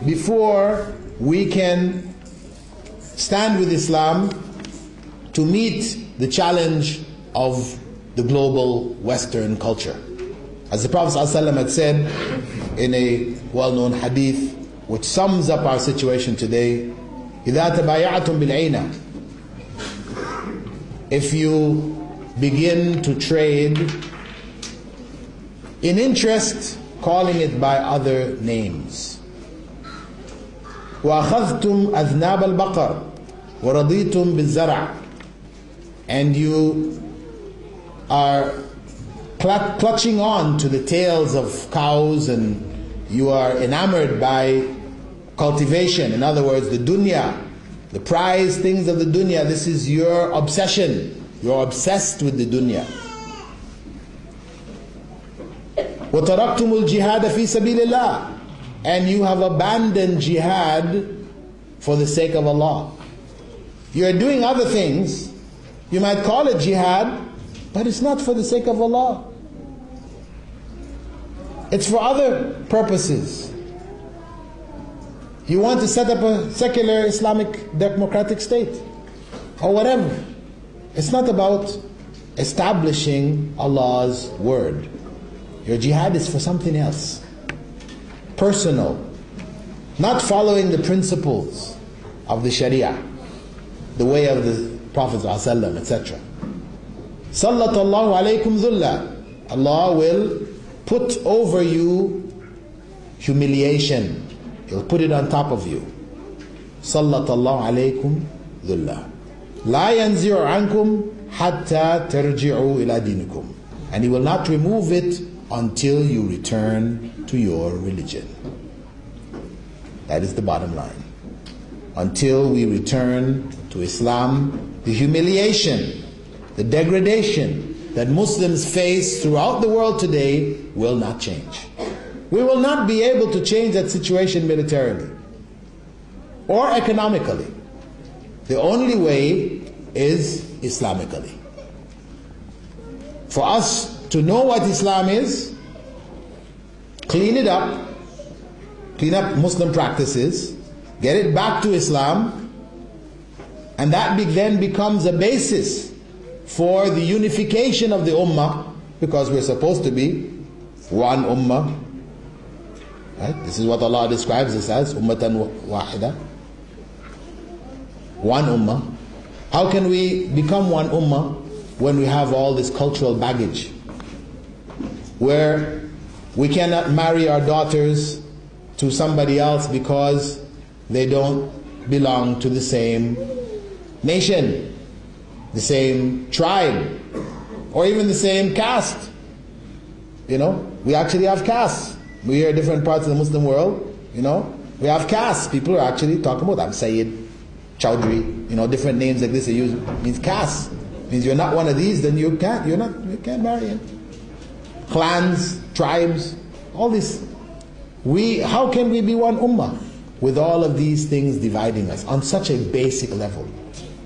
before we can stand with Islam to meet the challenge of the global Western culture. As the Prophet ﷺ had said in a well-known hadith, which sums up our situation today, إِذَا تَبَايَعْتُمْ بِالْعَيْنَةِ, if you begin to trade in interest, calling it by other names, وَأَخَذْتُمْ أَذْنَابَ الْبَقَرِ وَرَضِيتُمْ بِالزَّرْعِ, and you are clutching on to the tails of cows, and you are enamored by cultivation. In other words, the dunya, the prized things of the dunya, this is your obsession. You're obsessed with the dunya. وَتَرَكْتُمُ الْجِهَادَ فِي سَبِيلِ اللَّهِ, and you have abandoned jihad for the sake of Allah. You're doing other things. You might call it jihad, but it's not for the sake of Allah. It's for other purposes. You want to set up a secular Islamic democratic state or whatever. It's not about establishing Allah's word. Your jihad is for something else, personal, not following the principles of the Sharia, the way of the Prophet ﷺ, etc. Sallallahu alaykum dhulla, Allah will put over you humiliation. He'll put it on top of you. Sallallahu alaykum dhulla. La yanzi'u ankum hatta tarji'u ila dinikum. And He will not remove it until you return to your religion. That is the bottom line. Until we return to Islam, the humiliation, the degradation that Muslims face throughout the world today will not change. We will not be able to change that situation militarily or economically. The only way is Islamically. For us to know what Islam is, clean it up, clean up Muslim practices, get it back to Islam, and that then becomes a basis for the unification of the ummah, because we're supposed to be one ummah. Right? This is what Allah describes us as, ummatan wahida. One ummah. How can we become one ummah when we have all this cultural baggage, where we cannot marry our daughters to somebody else because they don't belong to the same nation, the same tribe, or even the same caste? You know, we actually have castes. We hear different parts of the Muslim world, you know, we have castes. People are actually talking about, I'm Sayyid, Chowdhury, you know, different names like this are used. It means caste. It means you're not one of these, then you can't marry him. Clans, tribes, all this. How can we be one ummah with all of these things dividing us on such a basic level?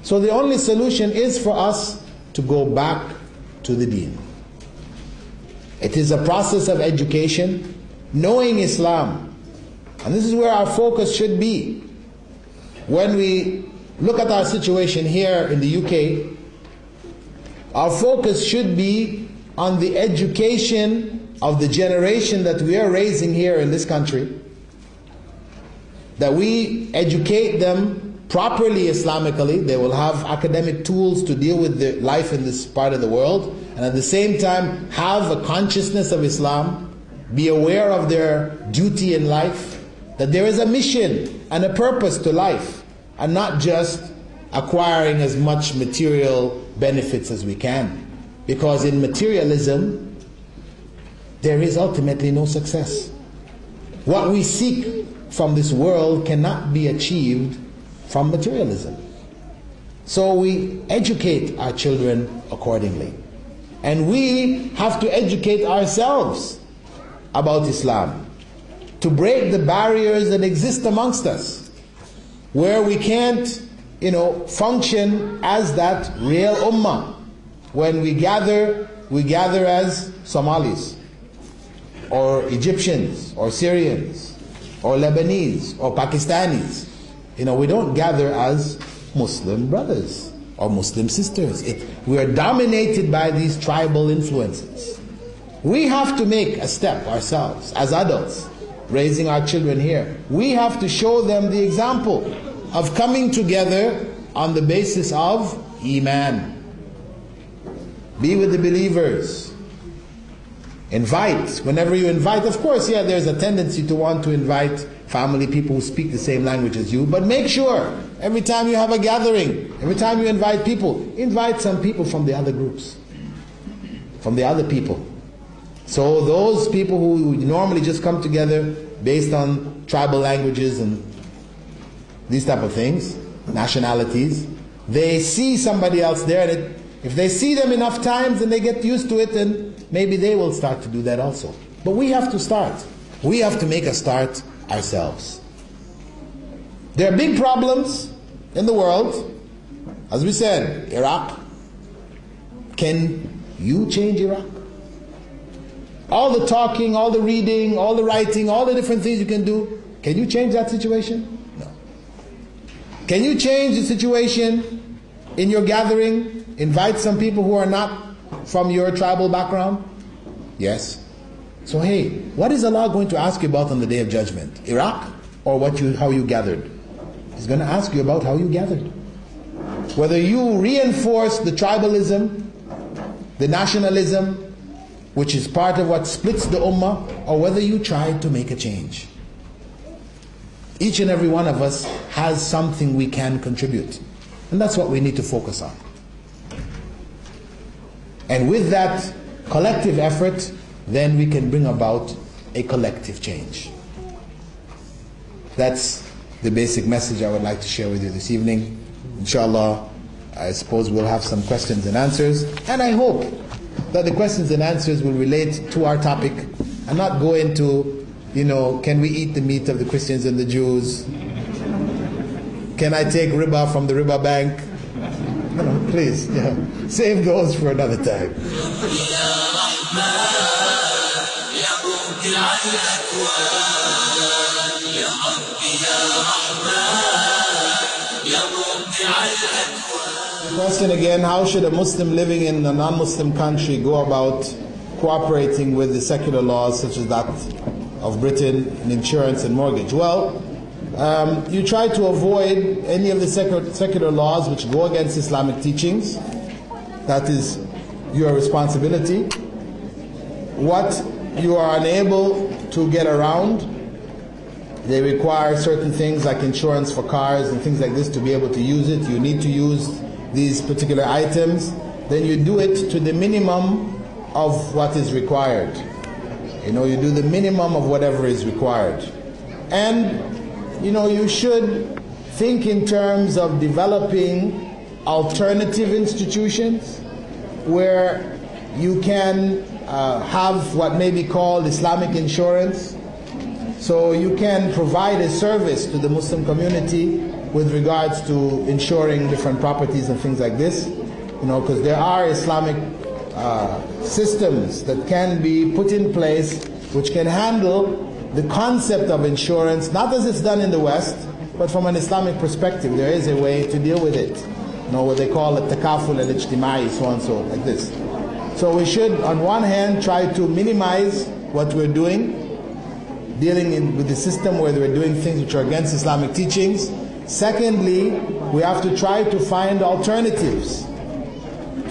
So the only solution is for us to go back to the deen. It is a process of education, knowing Islam. And this is where our focus should be. When we look at our situation here in the UK, our focus should be on the education of the generation that we are raising here in this country, that we educate them properly Islamically. They will have academic tools to deal with their life in this part of the world, and at the same time have a consciousness of Islam, be aware of their duty in life, that there is a mission and a purpose to life, and not just acquiring as much material benefits as we can. Because in materialism, there is ultimately no success. What we seek from this world cannot be achieved from materialism. So we educate our children accordingly. And we have to educate ourselves about Islam, to break the barriers that exist amongst us, where we can't, function as that real ummah. When we gather as Somalis. or Egyptians, or Syrians, or Lebanese, or Pakistanis. You know, we don't gather as Muslim brothers or Muslim sisters. We are dominated by these tribal influences. We have to make a step ourselves as adults, raising our children here. We have to show them the example of coming together on the basis of Iman. Be with the believers. Invite. Whenever you invite, of course, yeah, there's a tendency to want to invite family, people who speak the same language as you, but make sure every time you have a gathering, every time you invite people, invite some people from the other groups, from the other people. So those people who normally just come together based on tribal languages and these type of things, nationalities, they see somebody else there, and if they see them enough times and they get used to it, then maybe they will start to do that also. But we have to start. We have to make a start ourselves. There are big problems in the world. As we said, Iraq. Can you change Iraq? All the talking, all the reading, all the writing, all the different things you can do, can you change that situation? No. Can you change the situation in your gathering? Invite some people who are not from your tribal background? Yes. So hey, what is Allah going to ask you about on the Day of Judgment? Iraq or how you gathered? He's going to ask you about how you gathered. Whether you reinforce the tribalism, the nationalism, which is part of what splits the ummah, or whether you try to make a change. Each and every one of us has something we can contribute. And that's what we need to focus on. And with that collective effort, then we can bring about a collective change. That's the basic message I would like to share with you this evening. Inshallah, I suppose we'll have some questions and answers. And I hope that the questions and answers will relate to our topic and not go into, can we eat the meat of the Christians and the Jews? Can I take riba from the riba bank? Please, save those for another time. The question again, how should a Muslim living in a non-Muslim country go about cooperating with the secular laws such as that of Britain in insurance and mortgage? Well, you try to avoid any of the secular laws which go against Islamic teachings. That is your responsibility. What you are unable to get around, they require certain things like insurance for cars and things like this to be able to use it. You need to use these particular items. Then you do it to the minimum of what is required. You do the minimum of whatever is required. And you should think in terms of developing alternative institutions where you can have what may be called Islamic insurance. So you can provide a service to the Muslim community with regards to insuring different properties and things like this. Because there are Islamic systems that can be put in place which can handle the concept of insurance, not as it's done in the West, but from an Islamic perspective. There is a way to deal with it. What they call it takaful al-ijtimai, so and so, like this. So we should, on one hand, try to minimize what we're doing, dealing with the system where we're doing things which are against Islamic teachings. Secondly, we have to try to find alternatives.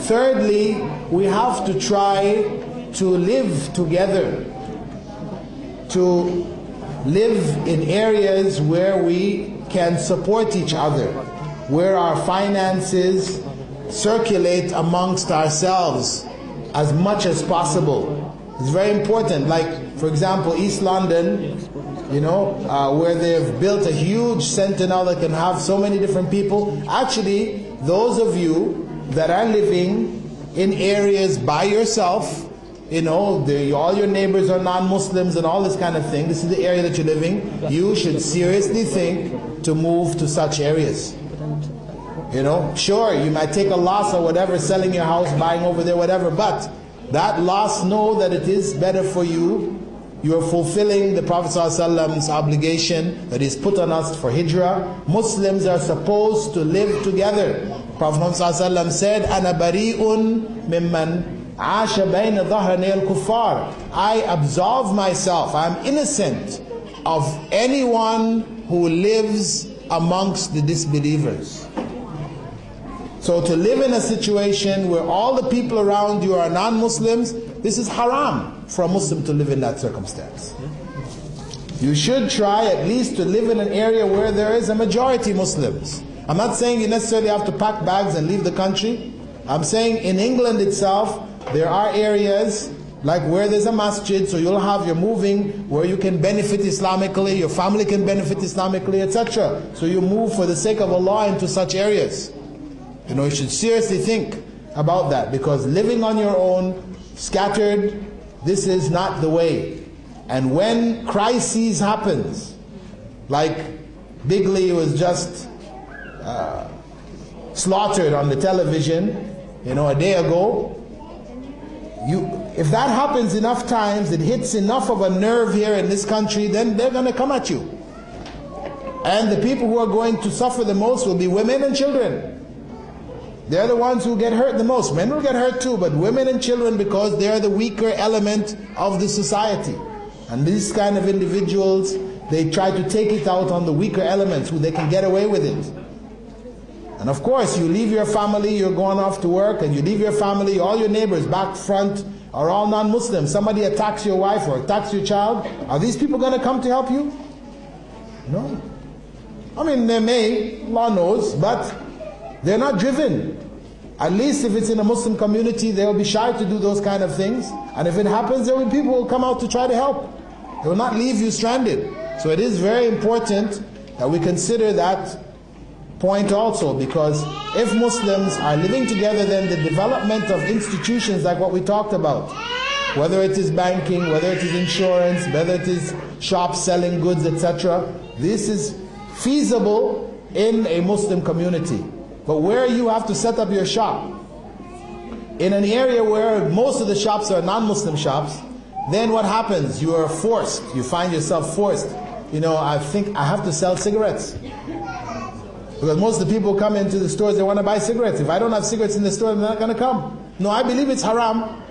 Thirdly, we have to try to live together, to live in areas where we can support each other, where our finances circulate amongst ourselves as much as possible. It's very important. Like, for example, East London, where they've built a huge centre now that can have so many different people. Actually, those of you that are living in areas by yourself, all your neighbors are non-Muslims and all this kind of thing, this is the area that you're living, you should seriously think to move to such areas. Sure, you might take a loss or whatever, selling your house, buying over there, whatever, but that loss, know that it is better for you You are fulfilling the Prophet ﷺ's obligation that is put on us for hijrah. Muslims are supposed to live together. Prophet ﷺ said, "Ana bari'un mimman asha bayna dhahrani al-kuffar." I absolve myself, I am innocent of anyone who lives amongst the disbelievers. So to live in a situation where all the people around you are non-Muslims, this is haram for a Muslim to live in that circumstance. You should try at least to live in an area where there is a majority Muslims. I'm not saying you necessarily have to pack bags and leave the country. I'm saying in England itself, there are areas like where there's a masjid, so you're moving where you can benefit Islamically, your family can benefit Islamically, etc. So you move for the sake of Allah into such areas. You should seriously think about that, because living on your own, scattered, this is not the way. And when crises happens, like Bigley was just slaughtered on the television, a day ago, if that happens enough times, it hits enough of a nerve here in this country, then they're going to come at you. And the people who are going to suffer the most will be women and children. They're the ones who get hurt the most. Men will get hurt too, but women and children, because they're the weaker element of the society. And these kind of individuals, they try to take it out on the weaker elements who they can get away with it. And of course, you leave your family, you're going off to work, and you leave your family, all your neighbors, back, front, are all non-Muslims. Somebody attacks your wife or attacks your child. Are these people going to come to help you? No. I mean, they may, Allah knows, but they're not driven. At least if it's in a Muslim community, they'll be shy to do those kind of things. And if it happens, there will be people who will come out to try to help. They will not leave you stranded. So it is very important that we consider that point also, because if Muslims are living together, then the development of institutions like what we talked about, whether it is banking, whether it is insurance, whether it is shops selling goods, etc., this is feasible in a Muslim community. But where you have to set up your shop, in an area where most of the shops are non-Muslim shops, then what happens? You are forced, you find yourself forced. I think I have to sell cigarettes. Because most of the people come into the stores, they want to buy cigarettes. If I don't have cigarettes in the store, they're not going to come. No, I believe it's haram,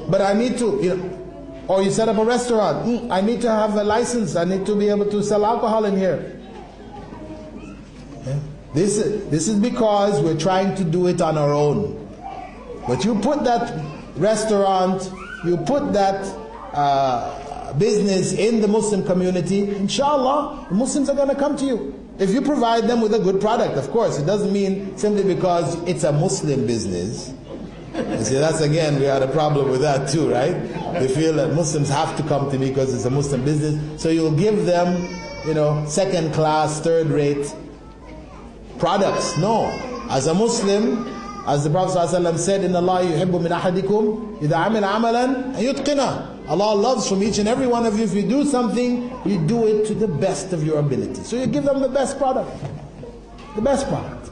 but I need to, or you set up a restaurant. I need to have a license. I need to be able to sell alcohol in here. This is because we're trying to do it on our own. But you put that restaurant, you put that business in the Muslim community, inshallah, the Muslims are going to come to you. If you provide them with a good product, of course. It doesn't mean simply because it's a Muslim business. You see, that's again, we had a problem with that too, right? They feel that Muslims have to come to me because it's a Muslim business. So you'll give them, second class, third rate products. No. As a Muslim, as the Prophet ﷺ said, "Inna Allah yuhibbu min ahadikum idha amila amalan an yutqina." Allah loves from each and every one of you, if you do something, you do it to the best of your ability. So you give them the best product. The best product.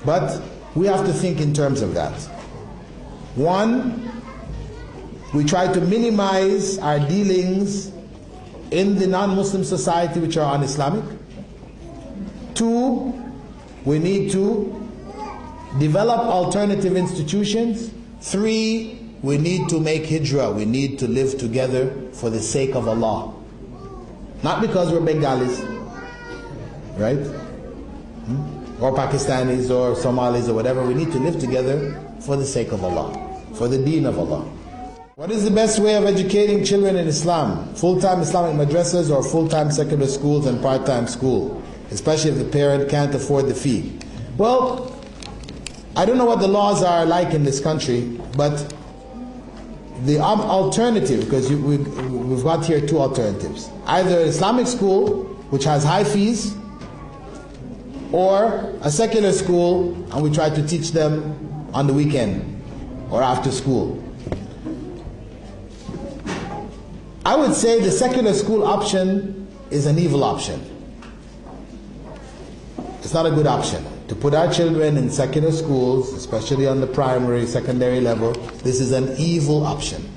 But we have to think in terms of that. One, we try to minimize our dealings in the non-Muslim society which are un-Islamic. Two, we need to develop alternative institutions. Three, we need to make hijrah. We need to live together for the sake of Allah. Not because we're Bengalis, right? Or Pakistanis or Somalis or whatever. We need to live together for the sake of Allah, for the deen of Allah. What is the best way of educating children in Islam? Full-time Islamic madrasas or full-time secular schools and part-time school? Especially if the parent can't afford the fee. Well, I don't know what the laws are like in this country, but the alternative, because we've got here two alternatives. Either Islamic school, which has high fees, or a secular school, and we try to teach them on the weekend or after school. I would say the secular school option is an evil option. It's not a good option. To put our children in secular schools, especially on the primary, secondary level, this is an evil option.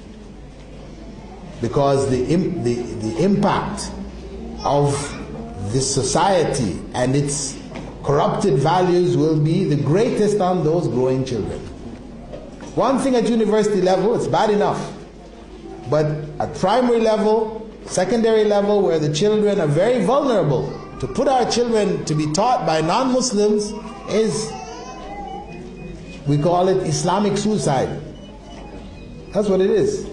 because the impact of this society and its corrupted values will be the greatest on those growing children. One thing at university level, it's bad enough. But at primary level, secondary level, where the children are very vulnerable, to put our children to be taught by non-Muslims is, we call it Islamic suicide. That's what it is.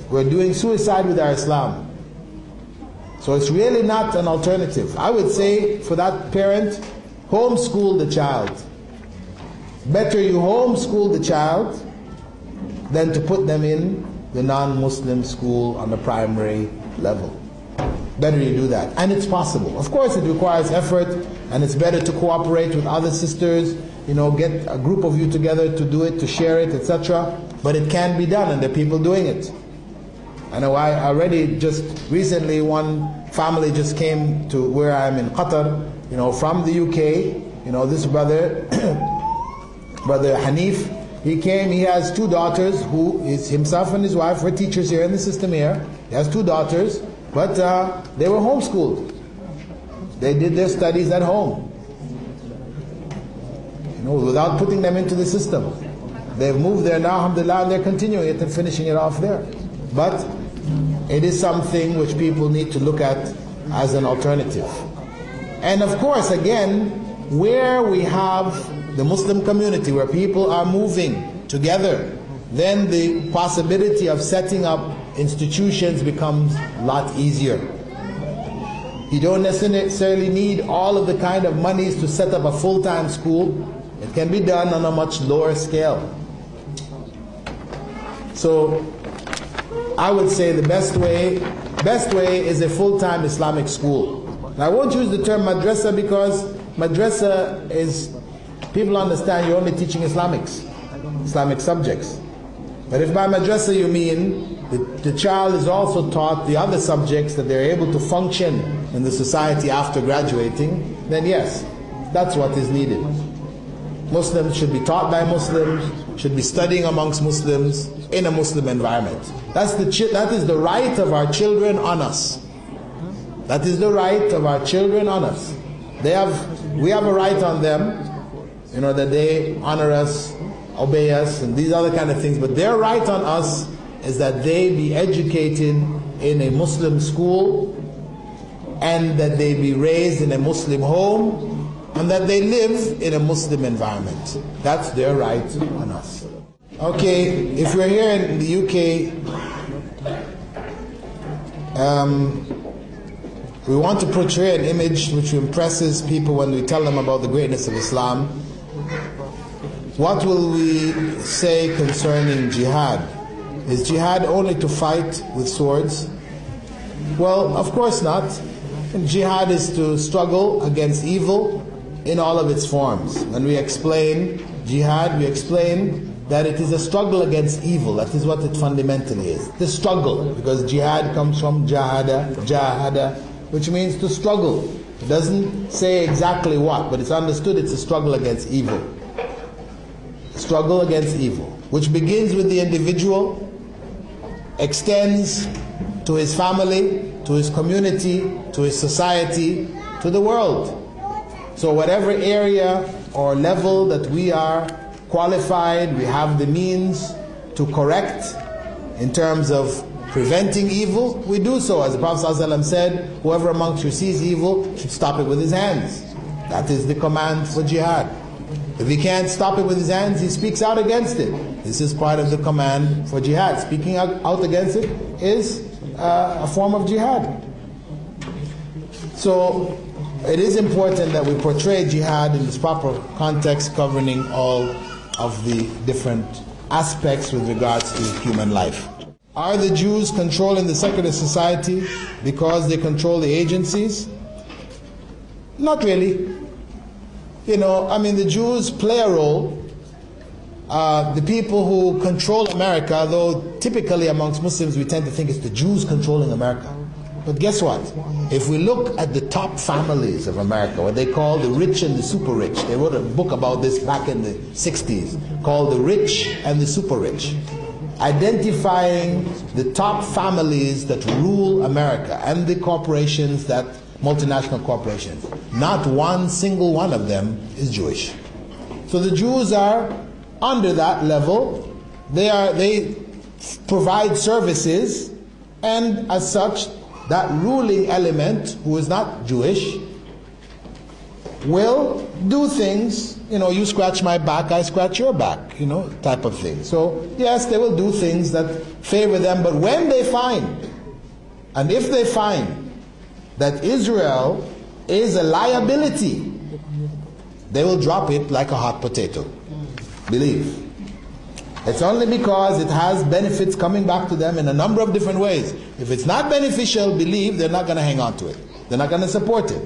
We're doing suicide with our Islam. So it's really not an alternative. I would say for that parent, homeschool the child. Better you homeschool the child than to put them in the non-Muslim school on the primary level. Better you do that. And it's possible. Of course it requires effort, and it's better to cooperate with other sisters, get a group of you together to do it, to share it, etc. But it can be done, and there are people doing it. I know I already just recently, one family just came to where I'm in Qatar, from the UK, this brother, Brother Hanif, he came, he has two daughters who is himself and his wife were teachers here in the system here. He has two daughters, but they were homeschooled. They did their studies at home, without putting them into the system. They've moved there now, alhamdulillah, and they're continuing it and finishing it off there. But it is something which people need to look at as an alternative. And of course, again, where we have the Muslim community, where people are moving together, then the possibility of setting up institutions becomes a lot easier. You don't necessarily need all of the kind of monies to set up a full-time school. It can be done on a much lower scale. So I would say the best way is a full-time Islamic school. Now, I won't use the term madrasa because madrasa is, people understand you're only teaching Islamic subjects. But if by madrasa you mean the child is also taught the other subjects that they're able to function in the society after graduating, then yes, that's what is needed. Muslims should be taught by Muslims, should be studying amongst Muslims in a Muslim environment. That is the right of our children on us. That is the right of our children on us. We have a right on them, that they honor us, obey us, and these other kind of things. But their right on us is that they be educated in a Muslim school, and that they be raised in a Muslim home, and that they live in a Muslim environment. That's their right on us. Okay, if we're here in the UK, we want to portray an image which impresses people when we tell them about the greatness of Islam. What will we say concerning jihad? Is jihad only to fight with swords? Well, of course not. Jihad is to struggle against evil in all of its forms. When we explain jihad, we explain that it is a struggle against evil. That is what it fundamentally is. The struggle, because jihad comes from jahada, which means to struggle. It doesn't say exactly what, but it's understood it's a struggle against evil. Struggle against evil, which begins with the individual, extends to his family, to his community, to his society, to the world. So whatever area or level that we are qualified, we have the means to correct in terms of preventing evil, we do so. As the Prophet ﷺ said, whoever amongst you sees evil should stop it with his hands. That is the command for jihad. If he can't stop it with his hands, he speaks out against it. This is part of the command for jihad. Speaking out against it is a form of jihad. So it is important that we portray jihad in its proper context, governing all of the different aspects with regards to human life. Are the Jews controlling the secular society because they control the agencies? Not really. The Jews play a role. The people who control America, though typically amongst Muslims we tend to think it's the Jews controlling America. But guess what? If we look at the top families of America, what they call the rich and the super rich, they wrote a book about this back in the 60s, called The Rich and the Super Rich. identifying the top families that rule America and the corporations, that multinational corporations. Not one single one of them is Jewish. So the Jews are under that level. They provide services, and as such, that ruling element, who is not Jewish, will do things, you scratch my back, I scratch your back, type of thing. So yes, they will do things that favor them, but when they find, and if they find that Israel is a liability, they will drop it like a hot potato. Believe. It's only because it has benefits coming back to them in a number of different ways. If it's not beneficial, believe they're not going to hang on to it. They're not going to support it.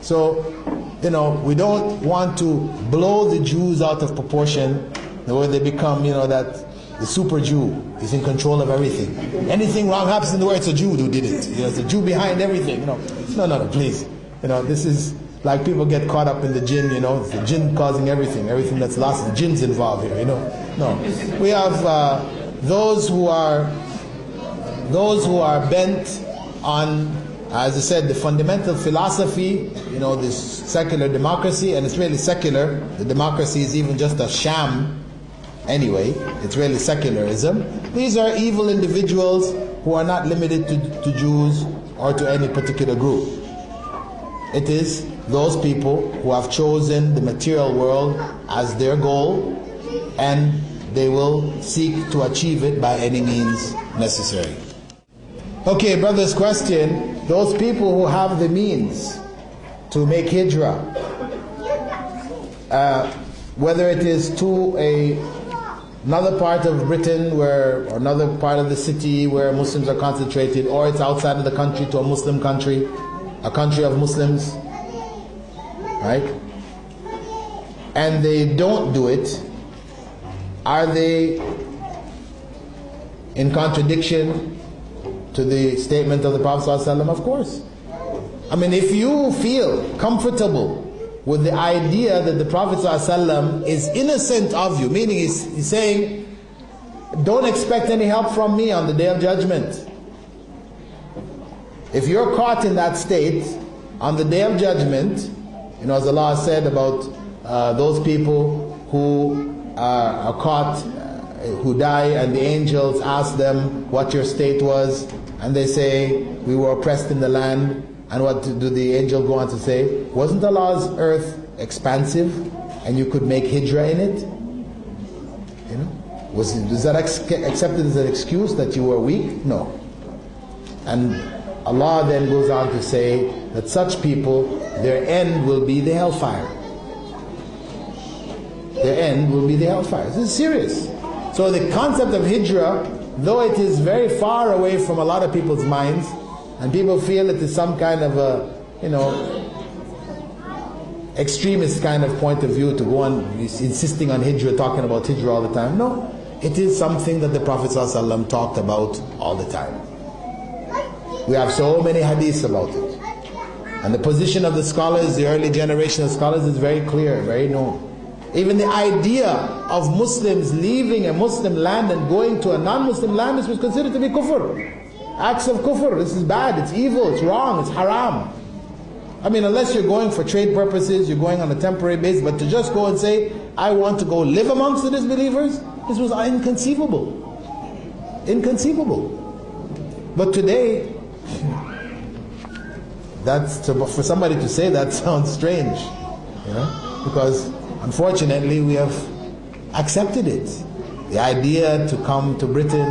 So, we don't want to blow the Jews out of proportion, where they become, that the super Jew is in control of everything. Anything wrong happens in the world, it's a Jew who did it. It's a Jew behind everything. No, please. This is like people get caught up in the jinn, it's the jinn causing everything. Everything that's lost, the jinn's involved here, No. We have those who are bent on, as I said, the fundamental philosophy, this secular democracy, and it's really secular. The democracy is even just a sham anyway. It's really secularism. These are evil individuals who are not limited to Jews or to any particular group. It is those people who have chosen the material world as their goal, and they will seek to achieve it by any means necessary. Okay, brother's question, those people who have the means to make hijrah, whether it is to another part of Britain or another part of the city where Muslims are concentrated, or it's outside of the country to a Muslim country, a country of Muslims, right? And they don't do it, are they in contradiction to the statement of the Prophet ﷺ? Of course. I mean, if you feel comfortable with the idea that the Prophet ﷺ is innocent of you, meaning he's saying, don't expect any help from me on the Day of Judgment. If you're caught in that state, on the Day of Judgment, as Allah said about those people who are caught, who die, and the angels ask them what your state was, and they say, we were oppressed in the land. And what do the angel go on to say? Wasn't Allah's earth expansive, and you could make hijrah in it? Was that accepted as an excuse that you were weak? No. And Allah then goes on to say that such people, their end will be the hellfire. Their end will be the hellfire. This is serious. So the concept of hijrah, though it is very far away from a lot of people's minds, and people feel it is some kind of a, extremist kind of point of view to go on insisting on hijrah, talking about hijrah all the time. No, it is something that the Prophet ﷺ talked about all the time. We have so many hadiths about it. And the position of the scholars, the early generation of scholars, is very clear, very known. Even the idea of Muslims leaving a Muslim land and going to a non-Muslim land, this was considered to be kufr. Acts of kufr. This is bad, it's evil, it's wrong, it's haram. I mean, unless you're going for trade purposes, you're going on a temporary basis, but to just go and say, I want to go live amongst the disbelievers, this was inconceivable. Inconceivable. But today, for somebody to say that sounds strange, because unfortunately we have accepted it. The idea to come to Britain,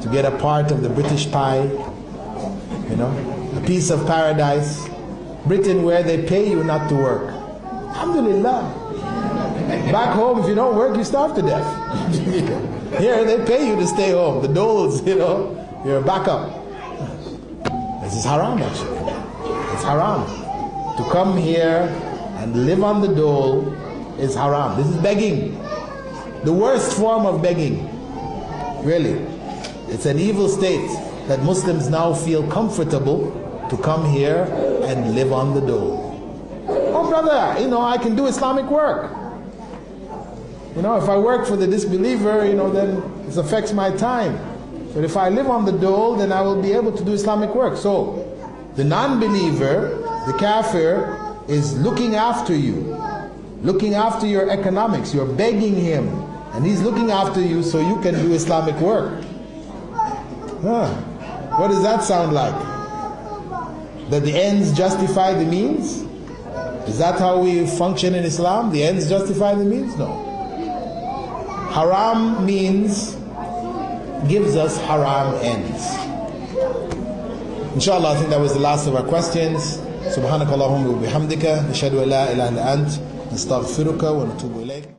to get a part of the British pie, a piece of paradise. Britain, where they pay you not to work. Alhamdulillah. Back home, if you don't work, you starve to death. Here, they pay you to stay home. The doles, you're back up. This is haram, actually. It's haram. To come here and live on the dole is haram. This is begging. The worst form of begging. Really. It's an evil state that Muslims now feel comfortable to come here and live on the dole. Oh brother, I can do Islamic work. You know, if I work for the disbeliever, you know, then it affects my time. But if I live on the dole, then I will be able to do Islamic work. So, the non-believer, the kafir, is looking after you, looking after your economics. You're begging him, and he's looking after you so you can do Islamic work. Huh. What does that sound like? That the ends justify the means? Is that how we function in Islam? The ends justify the means? No. Haram means gives us haram ends. Inshallah, I think that was the last of our questions. Subhanakallahumma wa bihamdika, nashhadu an la ilaha illa ant, nastaghfiruka wa natubu ilayk.